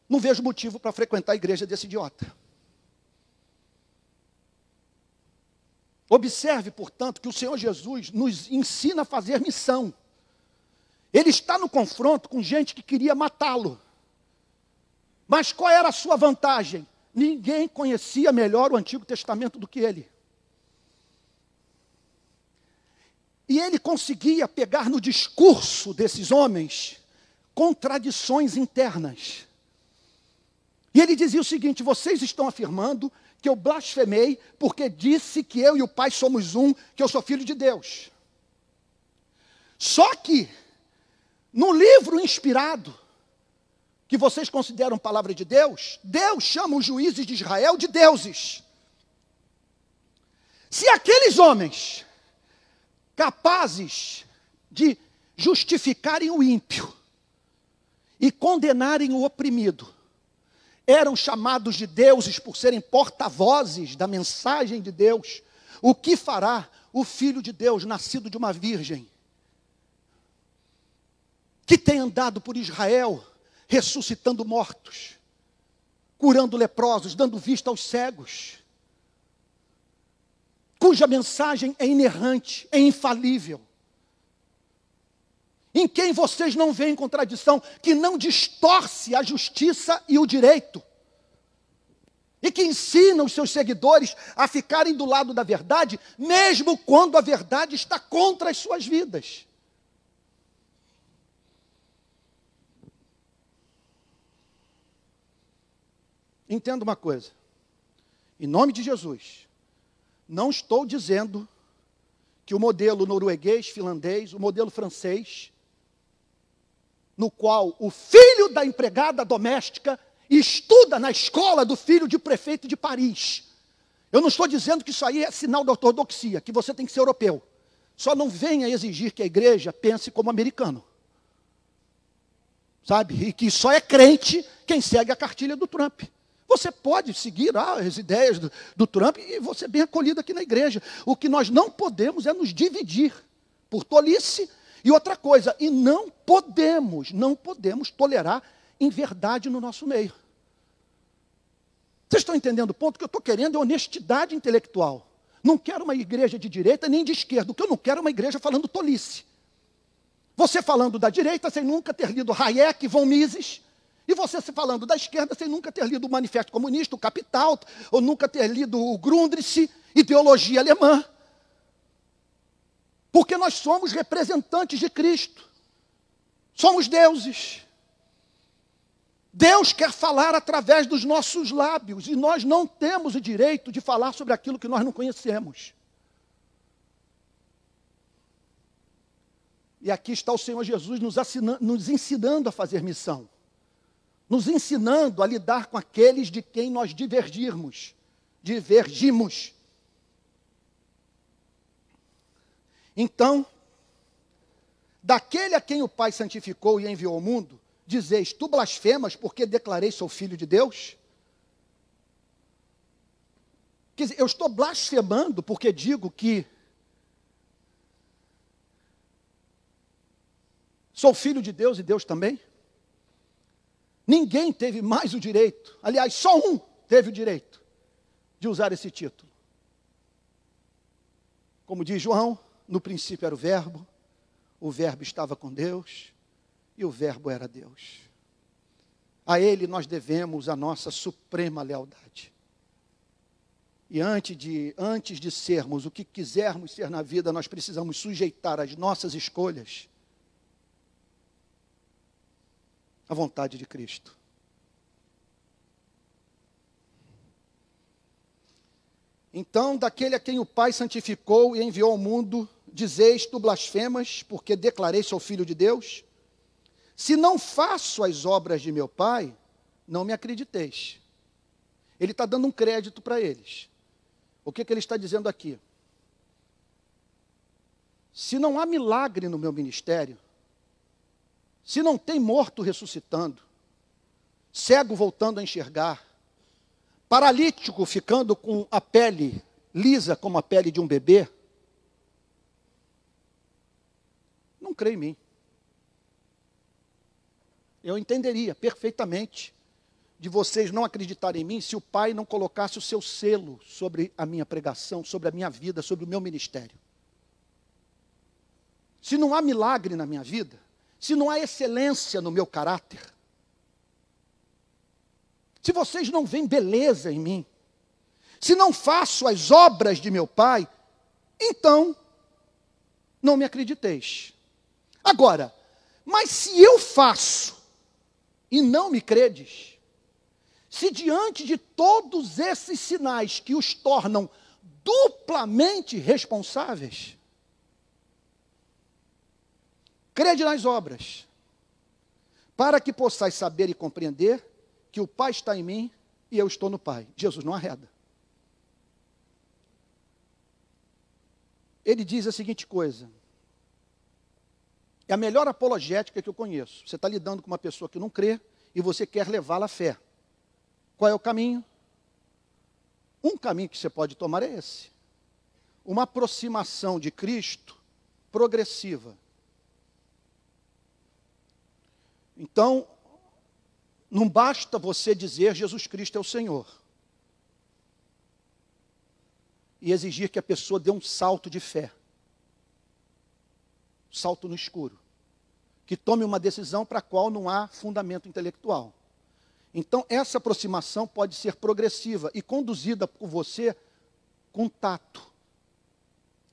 não vejo motivo para frequentar a igreja desse idiota. Observe, portanto, que o Senhor Jesus nos ensina a fazer missão. Ele está no confronto com gente que queria matá-lo. Mas qual era a sua vantagem? Ninguém conhecia melhor o Antigo Testamento do que ele. E ele conseguia pegar no discurso desses homens contradições internas. E ele dizia o seguinte, vocês estão afirmando que eu blasfemei porque disse que eu e o Pai somos um, que eu sou filho de Deus. Só que, no livro inspirado, que vocês consideram palavra de Deus, Deus chama os juízes de Israel de deuses. Se aqueles homens, capazes de justificarem o ímpio e condenarem o oprimido, eram chamados de deuses por serem porta-vozes da mensagem de Deus, o que fará o Filho de Deus, nascido de uma virgem, que tem andado por Israel, ressuscitando mortos, curando leprosos, dando vista aos cegos, cuja mensagem é inerrante, é infalível, em quem vocês não veem contradição, que não distorce a justiça e o direito, e que ensina os seus seguidores a ficarem do lado da verdade, mesmo quando a verdade está contra as suas vidas. Entenda uma coisa, em nome de Jesus, não estou dizendo que o modelo norueguês, finlandês, o modelo francês, no qual o filho da empregada doméstica estuda na escola do filho de prefeito de Paris. Eu não estou dizendo que isso aí é sinal da ortodoxia, que você tem que ser europeu. Só não venha exigir que a igreja pense como americano. Sabe? E que só é crente quem segue a cartilha do Trump. Você pode seguir as ideias do Trump e você bem acolhido aqui na igreja. O que nós não podemos é nos dividir por tolice. E outra coisa, e não podemos tolerar inverdade no nosso meio. Vocês estão entendendo o ponto? O que eu estou querendo é honestidade intelectual. Não quero uma igreja de direita nem de esquerda. O que eu não quero é uma igreja falando tolice. Você falando da direita sem nunca ter lido Hayek, von Mises, e você se falando da esquerda sem nunca ter lido o Manifesto Comunista, o Capital, ou nunca ter lido o Grundrisse, ideologia alemã. Porque nós somos representantes de Cristo. Somos deuses. Deus quer falar através dos nossos lábios, e nós não temos o direito de falar sobre aquilo que nós não conhecemos. E aqui está o Senhor Jesus nos ensinando a fazer missão. Nos ensinando a lidar com aqueles de quem nós divergimos. Então, daquele a quem o Pai santificou e enviou ao mundo, dizeis, tu blasfemas porque declarei sou filho de Deus? Quer dizer, eu estou blasfemando porque digo que sou filho de Deus e Deus também? Ninguém teve mais o direito, aliás, só um teve o direito de usar esse título. Como diz João, no princípio era o verbo estava com Deus e o verbo era Deus. A ele nós devemos a nossa suprema lealdade. E antes de sermos o que quisermos ser na vida, nós precisamos sujeitar as nossas escolhas à vontade de Cristo. Então, daquele a quem o Pai santificou e enviou ao mundo, dizeis: tu blasfemas, porque declarei sou filho de Deus? Se não faço as obras de meu Pai, não me acrediteis. Ele está dando um crédito para eles. O que ele está dizendo aqui? Se não há milagre no meu ministério, se não tem morto ressuscitando, cego voltando a enxergar, paralítico ficando com a pele lisa como a pele de um bebê, não crê em mim. Eu entenderia perfeitamente de vocês não acreditarem em mim se o Pai não colocasse o seu selo sobre a minha pregação, sobre a minha vida, sobre o meu ministério. Se não há milagre na minha vida, se não há excelência no meu caráter, se vocês não veem beleza em mim, se não faço as obras de meu Pai, então não me acrediteis. Agora, mas se eu faço e não me credes, se diante de todos esses sinais que os tornam duplamente responsáveis, crede nas obras, para que possais saber e compreender que o Pai está em mim e eu estou no Pai. Jesus não arreda. Ele diz a seguinte coisa: é a melhor apologética que eu conheço. Você está lidando com uma pessoa que não crê e você quer levá-la à fé. Qual é o caminho? Um caminho que você pode tomar é esse. Uma aproximação de Cristo progressiva. Então, não basta você dizer Jesus Cristo é o Senhor e exigir que a pessoa dê um salto de fé, um salto no escuro, que tome uma decisão para a qual não há fundamento intelectual. Então, essa aproximação pode ser progressiva e conduzida por você com tato,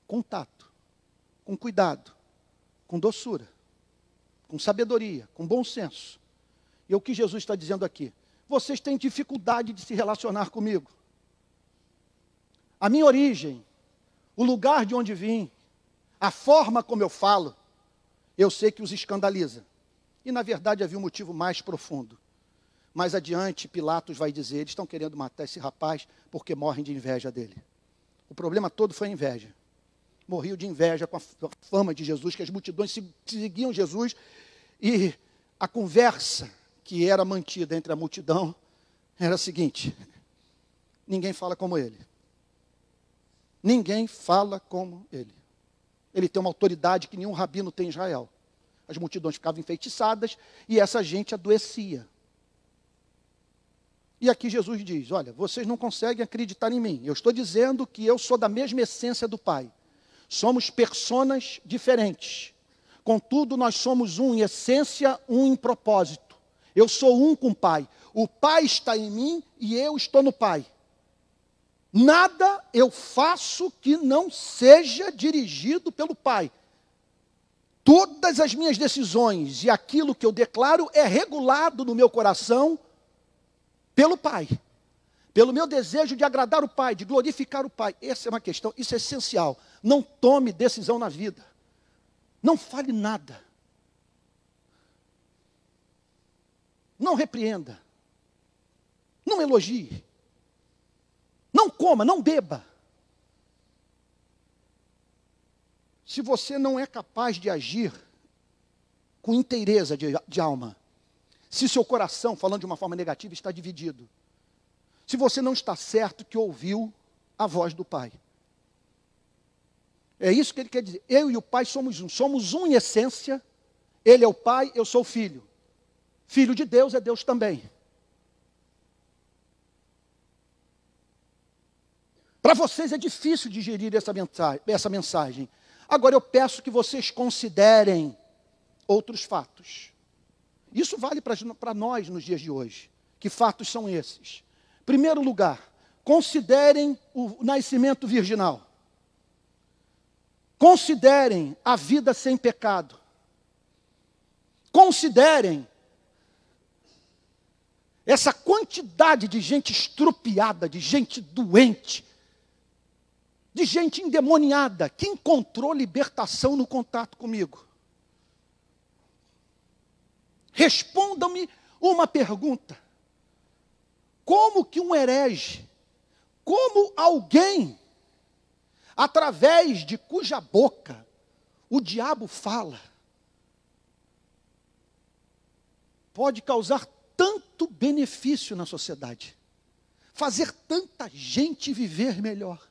com cuidado, com doçura, com sabedoria, com bom senso. E é o que Jesus está dizendo aqui: vocês têm dificuldade de se relacionar comigo. A minha origem, o lugar de onde vim, a forma como eu falo, eu sei que os escandaliza. E na verdade havia um motivo mais profundo. Mais adiante, Pilatos vai dizer: eles estão querendo matar esse rapaz porque morrem de inveja dele. O problema todo foi a inveja. Morriam de inveja com a fama de Jesus, que as multidões seguiam Jesus, e a conversa que era mantida entre a multidão era a seguinte: ninguém fala como ele. Ninguém fala como ele. Ele tem uma autoridade que nenhum rabino tem em Israel. As multidões ficavam enfeitiçadas e essa gente adoecia. E aqui Jesus diz: olha, vocês não conseguem acreditar em mim. Eu estou dizendo que eu sou da mesma essência do Pai. Somos personas diferentes. Contudo, nós somos um em essência, um em propósito. Eu sou um com o Pai. O Pai está em mim e eu estou no Pai. Nada eu faço que não seja dirigido pelo Pai. Todas as minhas decisões e aquilo que eu declaro é regulado no meu coração pelo Pai. Pelo meu desejo de agradar o Pai, de glorificar o Pai. Essa é uma questão, isso é essencial. Não tome decisão na vida. Não fale nada. Não repreenda. Não elogie. Não coma, não beba. Se você não é capaz de agir com inteireza de alma, se seu coração, falando de uma forma negativa, está dividido, se você não está certo que ouviu a voz do Pai. É isso que ele quer dizer. Eu e o Pai somos um em essência. Ele é o Pai, eu sou o Filho. Filho de Deus é Deus também. Para vocês é difícil digerir essa mensagem. Agora eu peço que vocês considerem outros fatos. Isso vale para nós nos dias de hoje. Que fatos são esses? Em primeiro lugar, considerem o nascimento virginal. Considerem a vida sem pecado. Considerem essa quantidade de gente estrupiada, de gente doente, de gente endemoniada, que encontrou libertação no contato comigo. Respondam-me uma pergunta. Como que um herege, como alguém, através de cuja boca o diabo fala, pode causar tanto benefício na sociedade, fazer tanta gente viver melhor?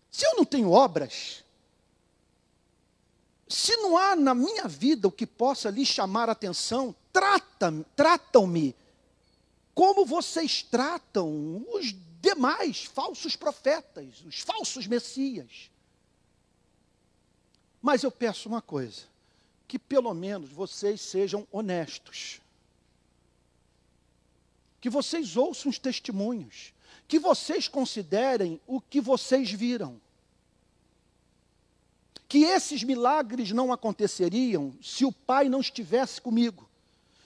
Se eu não tenho obras, se não há na minha vida o que possa lhe chamar a atenção, tratam-me como vocês tratam os demais falsos profetas, os falsos messias. Mas eu peço uma coisa, que pelo menos vocês sejam honestos, que vocês ouçam os testemunhos, que vocês considerem o que vocês viram. Que esses milagres não aconteceriam se o Pai não estivesse comigo,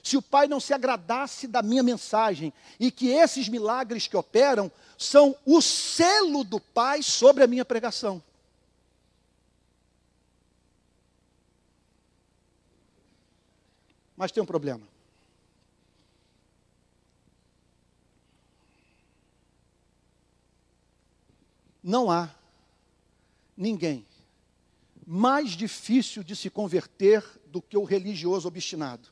se o Pai não se agradasse da minha mensagem, e que esses milagres que operam são o selo do Pai sobre a minha pregação. Mas tem um problema. Não há ninguém mais difícil de se converter do que o religioso obstinado.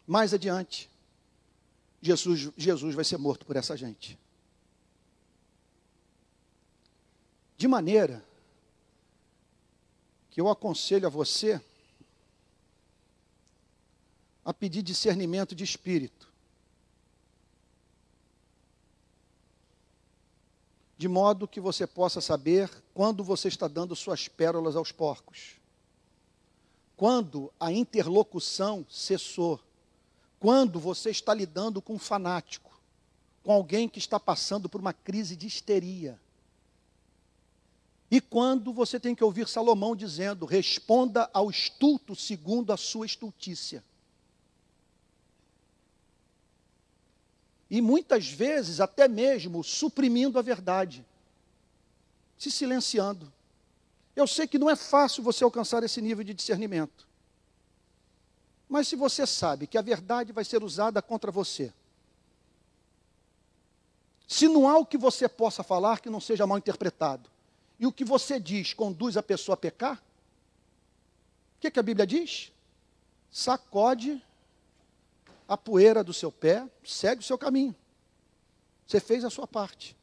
Mais adiante, Jesus vai ser morto por essa gente. De maneira que eu aconselho a você a pedir discernimento de espírito, de modo que você possa saber quando você está dando suas pérolas aos porcos, quando a interlocução cessou, quando você está lidando com um fanático, com alguém que está passando por uma crise de histeria, e quando você tem que ouvir Salomão dizendo: responda ao estulto segundo a sua estultícia. E muitas vezes até mesmo suprimindo a verdade, se silenciando. Eu sei que não é fácil você alcançar esse nível de discernimento. Mas se você sabe que a verdade vai ser usada contra você, se não há o que você possa falar que não seja mal interpretado, e o que você diz conduz a pessoa a pecar, o que a Bíblia diz? Sacode a poeira do seu pé, segue o seu caminho. Você fez a sua parte.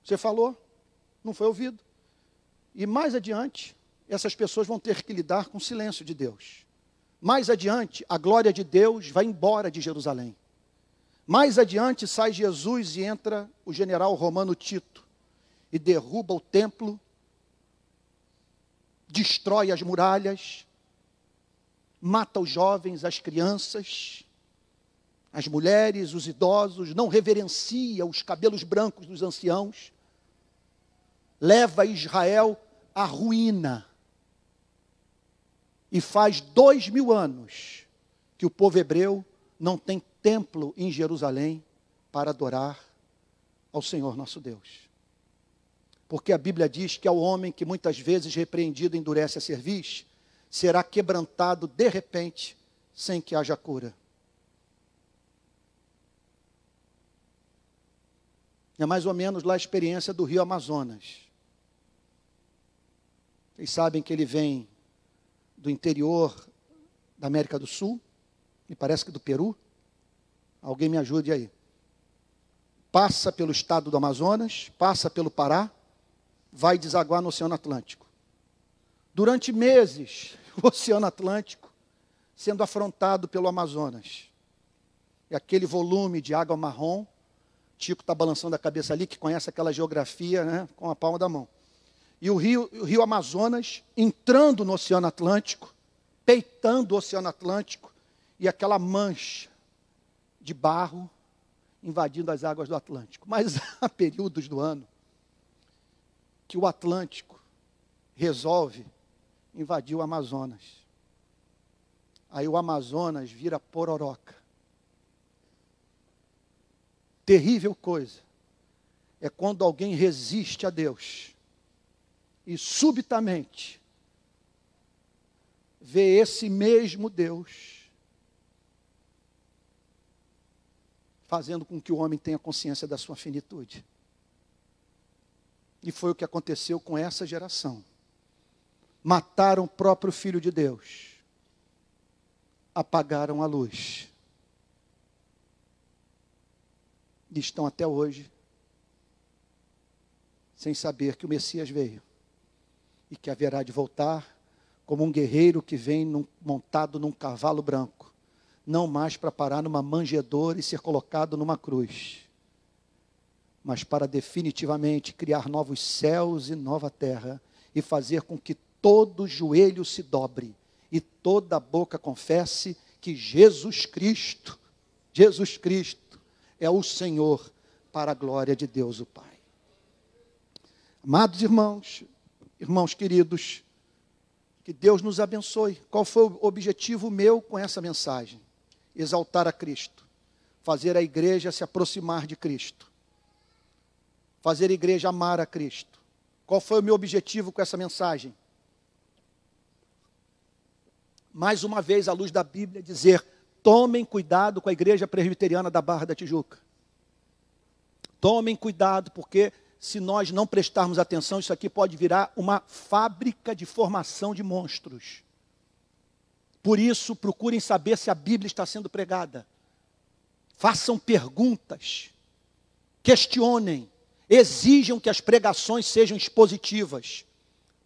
Você falou, não foi ouvido. E mais adiante, essas pessoas vão ter que lidar com o silêncio de Deus. Mais adiante, a glória de Deus vai embora de Jerusalém. Mais adiante, sai Jesus e entra o general romano Tito e derruba o templo, destrói as muralhas, mata os jovens, as crianças, as mulheres, os idosos, não reverencia os cabelos brancos dos anciãos, leva Israel à ruína. E faz 2000 anos que o povo hebreu não tem templo em Jerusalém para adorar ao Senhor nosso Deus. Porque a Bíblia diz que ao homem que muitas vezes repreendido endurece a cerviz, será quebrantado de repente, sem que haja cura. É mais ou menos lá a experiência do rio Amazonas. Vocês sabem que ele vem do interior da América do Sul, me parece que do Peru. Alguém me ajude aí. Passa pelo estado do Amazonas, passa pelo Pará, vai desaguar no Oceano Atlântico. Durante meses, o Oceano Atlântico sendo afrontado pelo Amazonas. E aquele volume de água marrom, Tico está balançando a cabeça ali, que conhece aquela geografia, né, com a palma da mão. E o rio Amazonas, entrando no Oceano Atlântico, peitando o Oceano Atlântico e aquela mancha de barro invadindo as águas do Atlântico. Mas há períodos do ano que o Atlântico resolve invadir o Amazonas. Aí o Amazonas vira pororoca. Terrível coisa é quando alguém resiste a Deus e subitamente vê esse mesmo Deus fazendo com que o homem tenha consciência da sua finitude. E foi o que aconteceu com essa geração. Mataram o próprio Filho de Deus. Apagaram a luz. E estão até hoje sem saber que o Messias veio e que haverá de voltar como um guerreiro que vem montado num cavalo branco, não mais para parar numa manjedoura e ser colocado numa cruz, mas para definitivamente criar novos céus e nova terra e fazer com que todo joelho se dobre e toda boca confesse que Jesus Cristo é o Senhor, para a glória de Deus o Pai. Amados irmãos, irmãos queridos, que Deus nos abençoe. Qual foi o objetivo meu com essa mensagem? Exaltar a Cristo, fazer a igreja se aproximar de Cristo, fazer a igreja amar a Cristo. Qual foi o meu objetivo com essa mensagem? Mais uma vez, à luz da Bíblia, dizer: tomem cuidado com a igreja presbiteriana da Barra da Tijuca. Tomem cuidado, porque se nós não prestarmos atenção, isso aqui pode virar uma fábrica de formação de monstros. Por isso, procurem saber se a Bíblia está sendo pregada. Façam perguntas, questionem, exijam que as pregações sejam expositivas.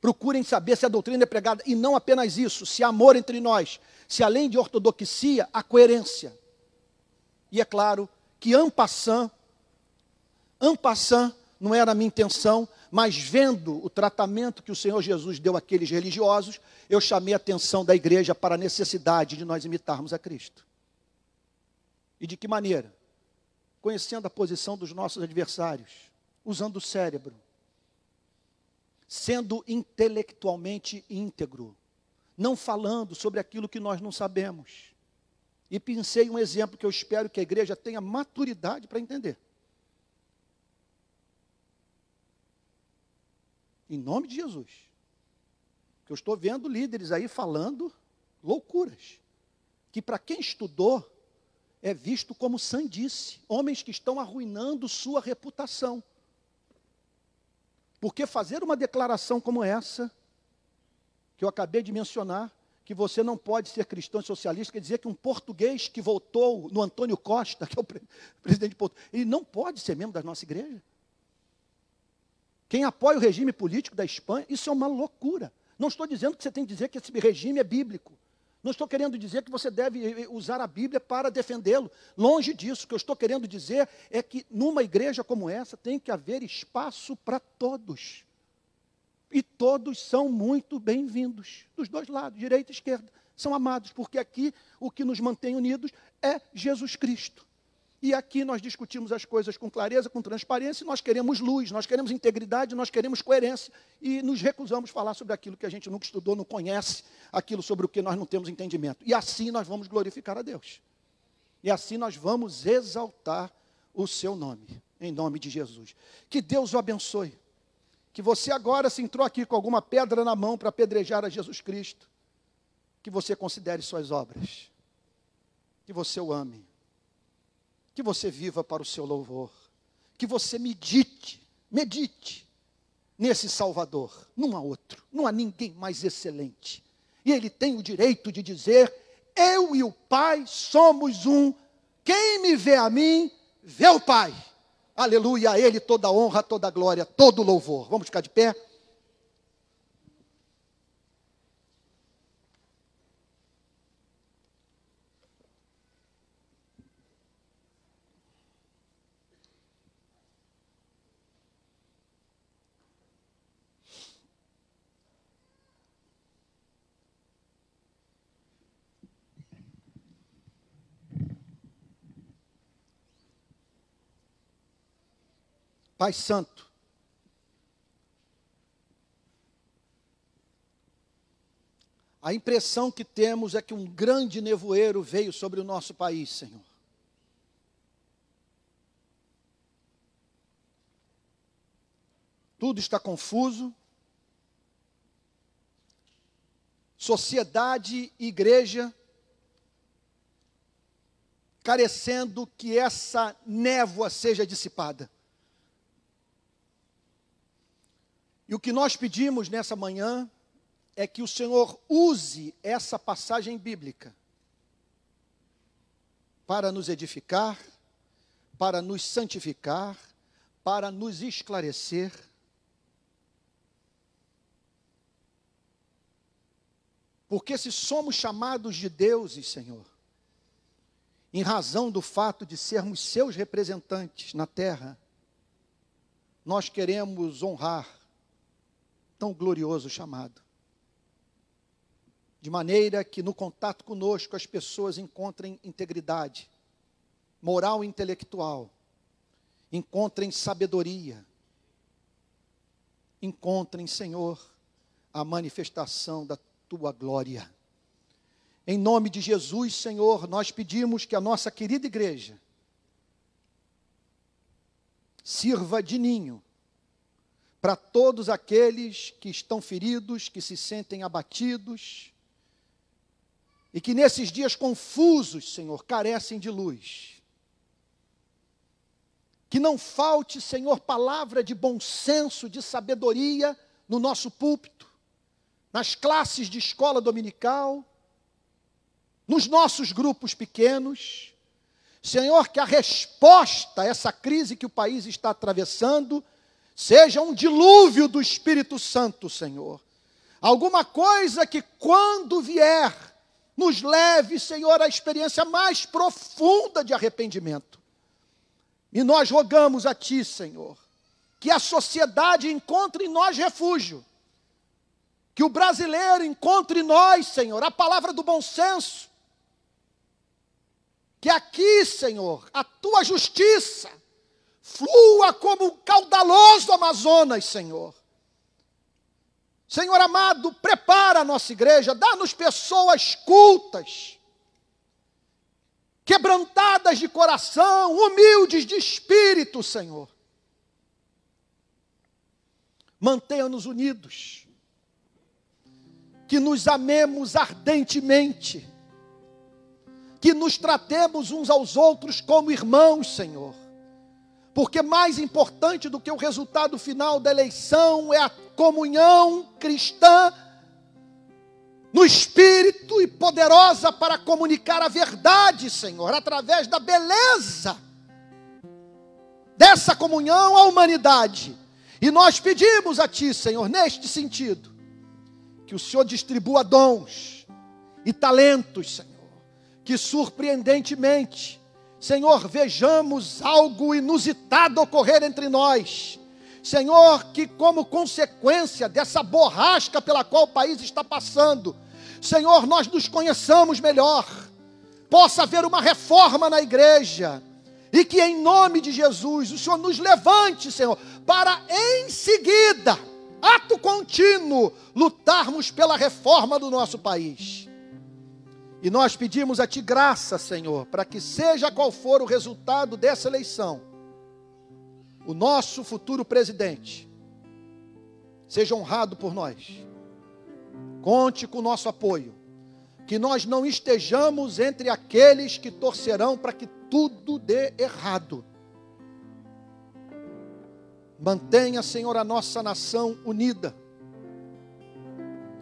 Procurem saber se a doutrina é pregada, e não apenas isso, se há amor entre nós, se além de ortodoxia, há coerência. E é claro que en passant, não era a minha intenção, mas vendo o tratamento que o Senhor Jesus deu àqueles religiosos, eu chamei a atenção da igreja para a necessidade de nós imitarmos a Cristo. E de que maneira? Conhecendo a posição dos nossos adversários, usando o cérebro, sendo intelectualmente íntegro, não falando sobre aquilo que nós não sabemos. E pensei um exemplo que eu espero que a igreja tenha maturidade para entender. Em nome de Jesus. Que eu estou vendo líderes aí falando loucuras. Que para quem estudou, é visto como sandice. Homens que estão arruinando sua reputação. Porque fazer uma declaração como essa, que eu acabei de mencionar, que você não pode ser cristão e socialista, quer dizer que um português que votou no Antônio Costa, que é o presidente de Portugal, ele não pode ser membro da nossa igreja. Quem apoia o regime político da Espanha, isso é uma loucura. Não estou dizendo que você tem que dizer que esse regime é bíblico. Não estou querendo dizer que você deve usar a Bíblia para defendê-lo. Longe disso. O que eu estou querendo dizer é que numa igreja como essa tem que haver espaço para todos. E todos são muito bem-vindos, dos dois lados, direita e esquerda. São amados, porque aqui o que nos mantém unidos é Jesus Cristo. E aqui nós discutimos as coisas com clareza, com transparência, nós queremos luz, nós queremos integridade, nós queremos coerência, e nos recusamos a falar sobre aquilo que a gente nunca estudou, não conhece, aquilo sobre o que nós não temos entendimento. E assim nós vamos glorificar a Deus. E assim nós vamos exaltar o seu nome, em nome de Jesus. Que Deus o abençoe. Que você agora, se entrou aqui com alguma pedra na mão para apedrejar a Jesus Cristo, que você considere suas obras, que você o ame, que você viva para o seu louvor, que você medite nesse Salvador. Não há outro, não há ninguém mais excelente. E Ele tem o direito de dizer: eu e o Pai somos um. Quem me vê a mim, vê o Pai. Aleluia, a Ele toda a honra, toda a glória, todo o louvor. Vamos ficar de pé? Pai Santo, a impressão que temos é que um grande nevoeiro veio sobre o nosso país, Senhor. Tudo está confuso. Sociedade e igreja carecendo que essa névoa seja dissipada. E o que nós pedimos nessa manhã é que o Senhor use essa passagem bíblica para nos edificar, para nos santificar, para nos esclarecer. Porque se somos chamados de deuses, Senhor, em razão do fato de sermos seus representantes na terra, nós queremos honrar tão glorioso chamado. De maneira que no contato conosco as pessoas encontrem integridade, moral e intelectual, encontrem sabedoria, encontrem, Senhor, a manifestação da Tua glória. Em nome de Jesus, Senhor, nós pedimos que a nossa querida igreja sirva de ninho para todos aqueles que estão feridos, que se sentem abatidos, e que nesses dias confusos, Senhor, carecem de luz. Que não falte, Senhor, palavra de bom senso, de sabedoria no nosso púlpito, nas classes de escola dominical, nos nossos grupos pequenos. Senhor, que a resposta a essa crise que o país está atravessando seja um dilúvio do Espírito Santo, Senhor. Alguma coisa que quando vier, nos leve, Senhor, à experiência mais profunda de arrependimento. E nós rogamos a Ti, Senhor, que a sociedade encontre em nós refúgio. Que o brasileiro encontre em nós, Senhor, a palavra do bom senso. Que aqui, Senhor, a Tua justiça flua como um caudaloso Amazonas, Senhor. Senhor amado, prepara a nossa igreja, dá-nos pessoas cultas, quebrantadas de coração, humildes de espírito, Senhor. Mantenha-nos unidos. Que nos amemos ardentemente, que nos tratemos uns aos outros como irmãos, Senhor, porque mais importante do que o resultado final da eleição é a comunhão cristã no Espírito e poderosa para comunicar a verdade, Senhor, através da beleza dessa comunhão à humanidade. E nós pedimos a Ti, Senhor, neste sentido, que o Senhor distribua dons e talentos, Senhor, que surpreendentemente, Senhor, vejamos algo inusitado ocorrer entre nós. Senhor, que como consequência dessa borrasca pela qual o país está passando, Senhor, nós nos conheçamos melhor, possa haver uma reforma na igreja, e que em nome de Jesus, o Senhor nos levante, Senhor, para em seguida, ato contínuo, lutarmos pela reforma do nosso país. E nós pedimos a Ti graça, Senhor, para que seja qual for o resultado dessa eleição, o nosso futuro presidente seja honrado por nós. Conte com o nosso apoio, que nós não estejamos entre aqueles que torcerão para que tudo dê errado. Mantenha, Senhor, a nossa nação unida.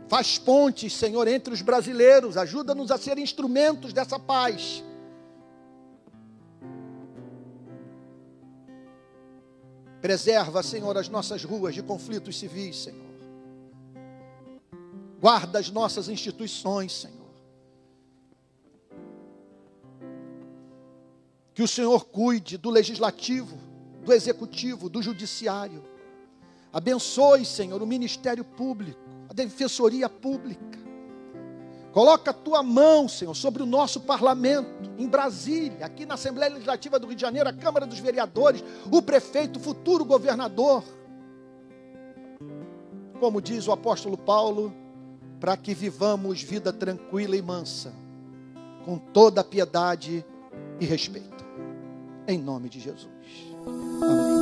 Faz pontes, Senhor, entre os brasileiros. Ajuda-nos a ser instrumentos dessa paz. Preserva, Senhor, as nossas ruas de conflitos civis, Senhor. Guarda as nossas instituições, Senhor. Que o Senhor cuide do legislativo, do executivo, do judiciário. Abençoe, Senhor, o ministério público, a defensoria pública. Coloca a tua mão, Senhor, sobre o nosso parlamento, em Brasília, aqui na Assembleia Legislativa do Rio de Janeiro, a Câmara dos Vereadores, o prefeito, o futuro governador. Como diz o apóstolo Paulo, para que vivamos vida tranquila e mansa, com toda piedade e respeito. Em nome de Jesus. Amém.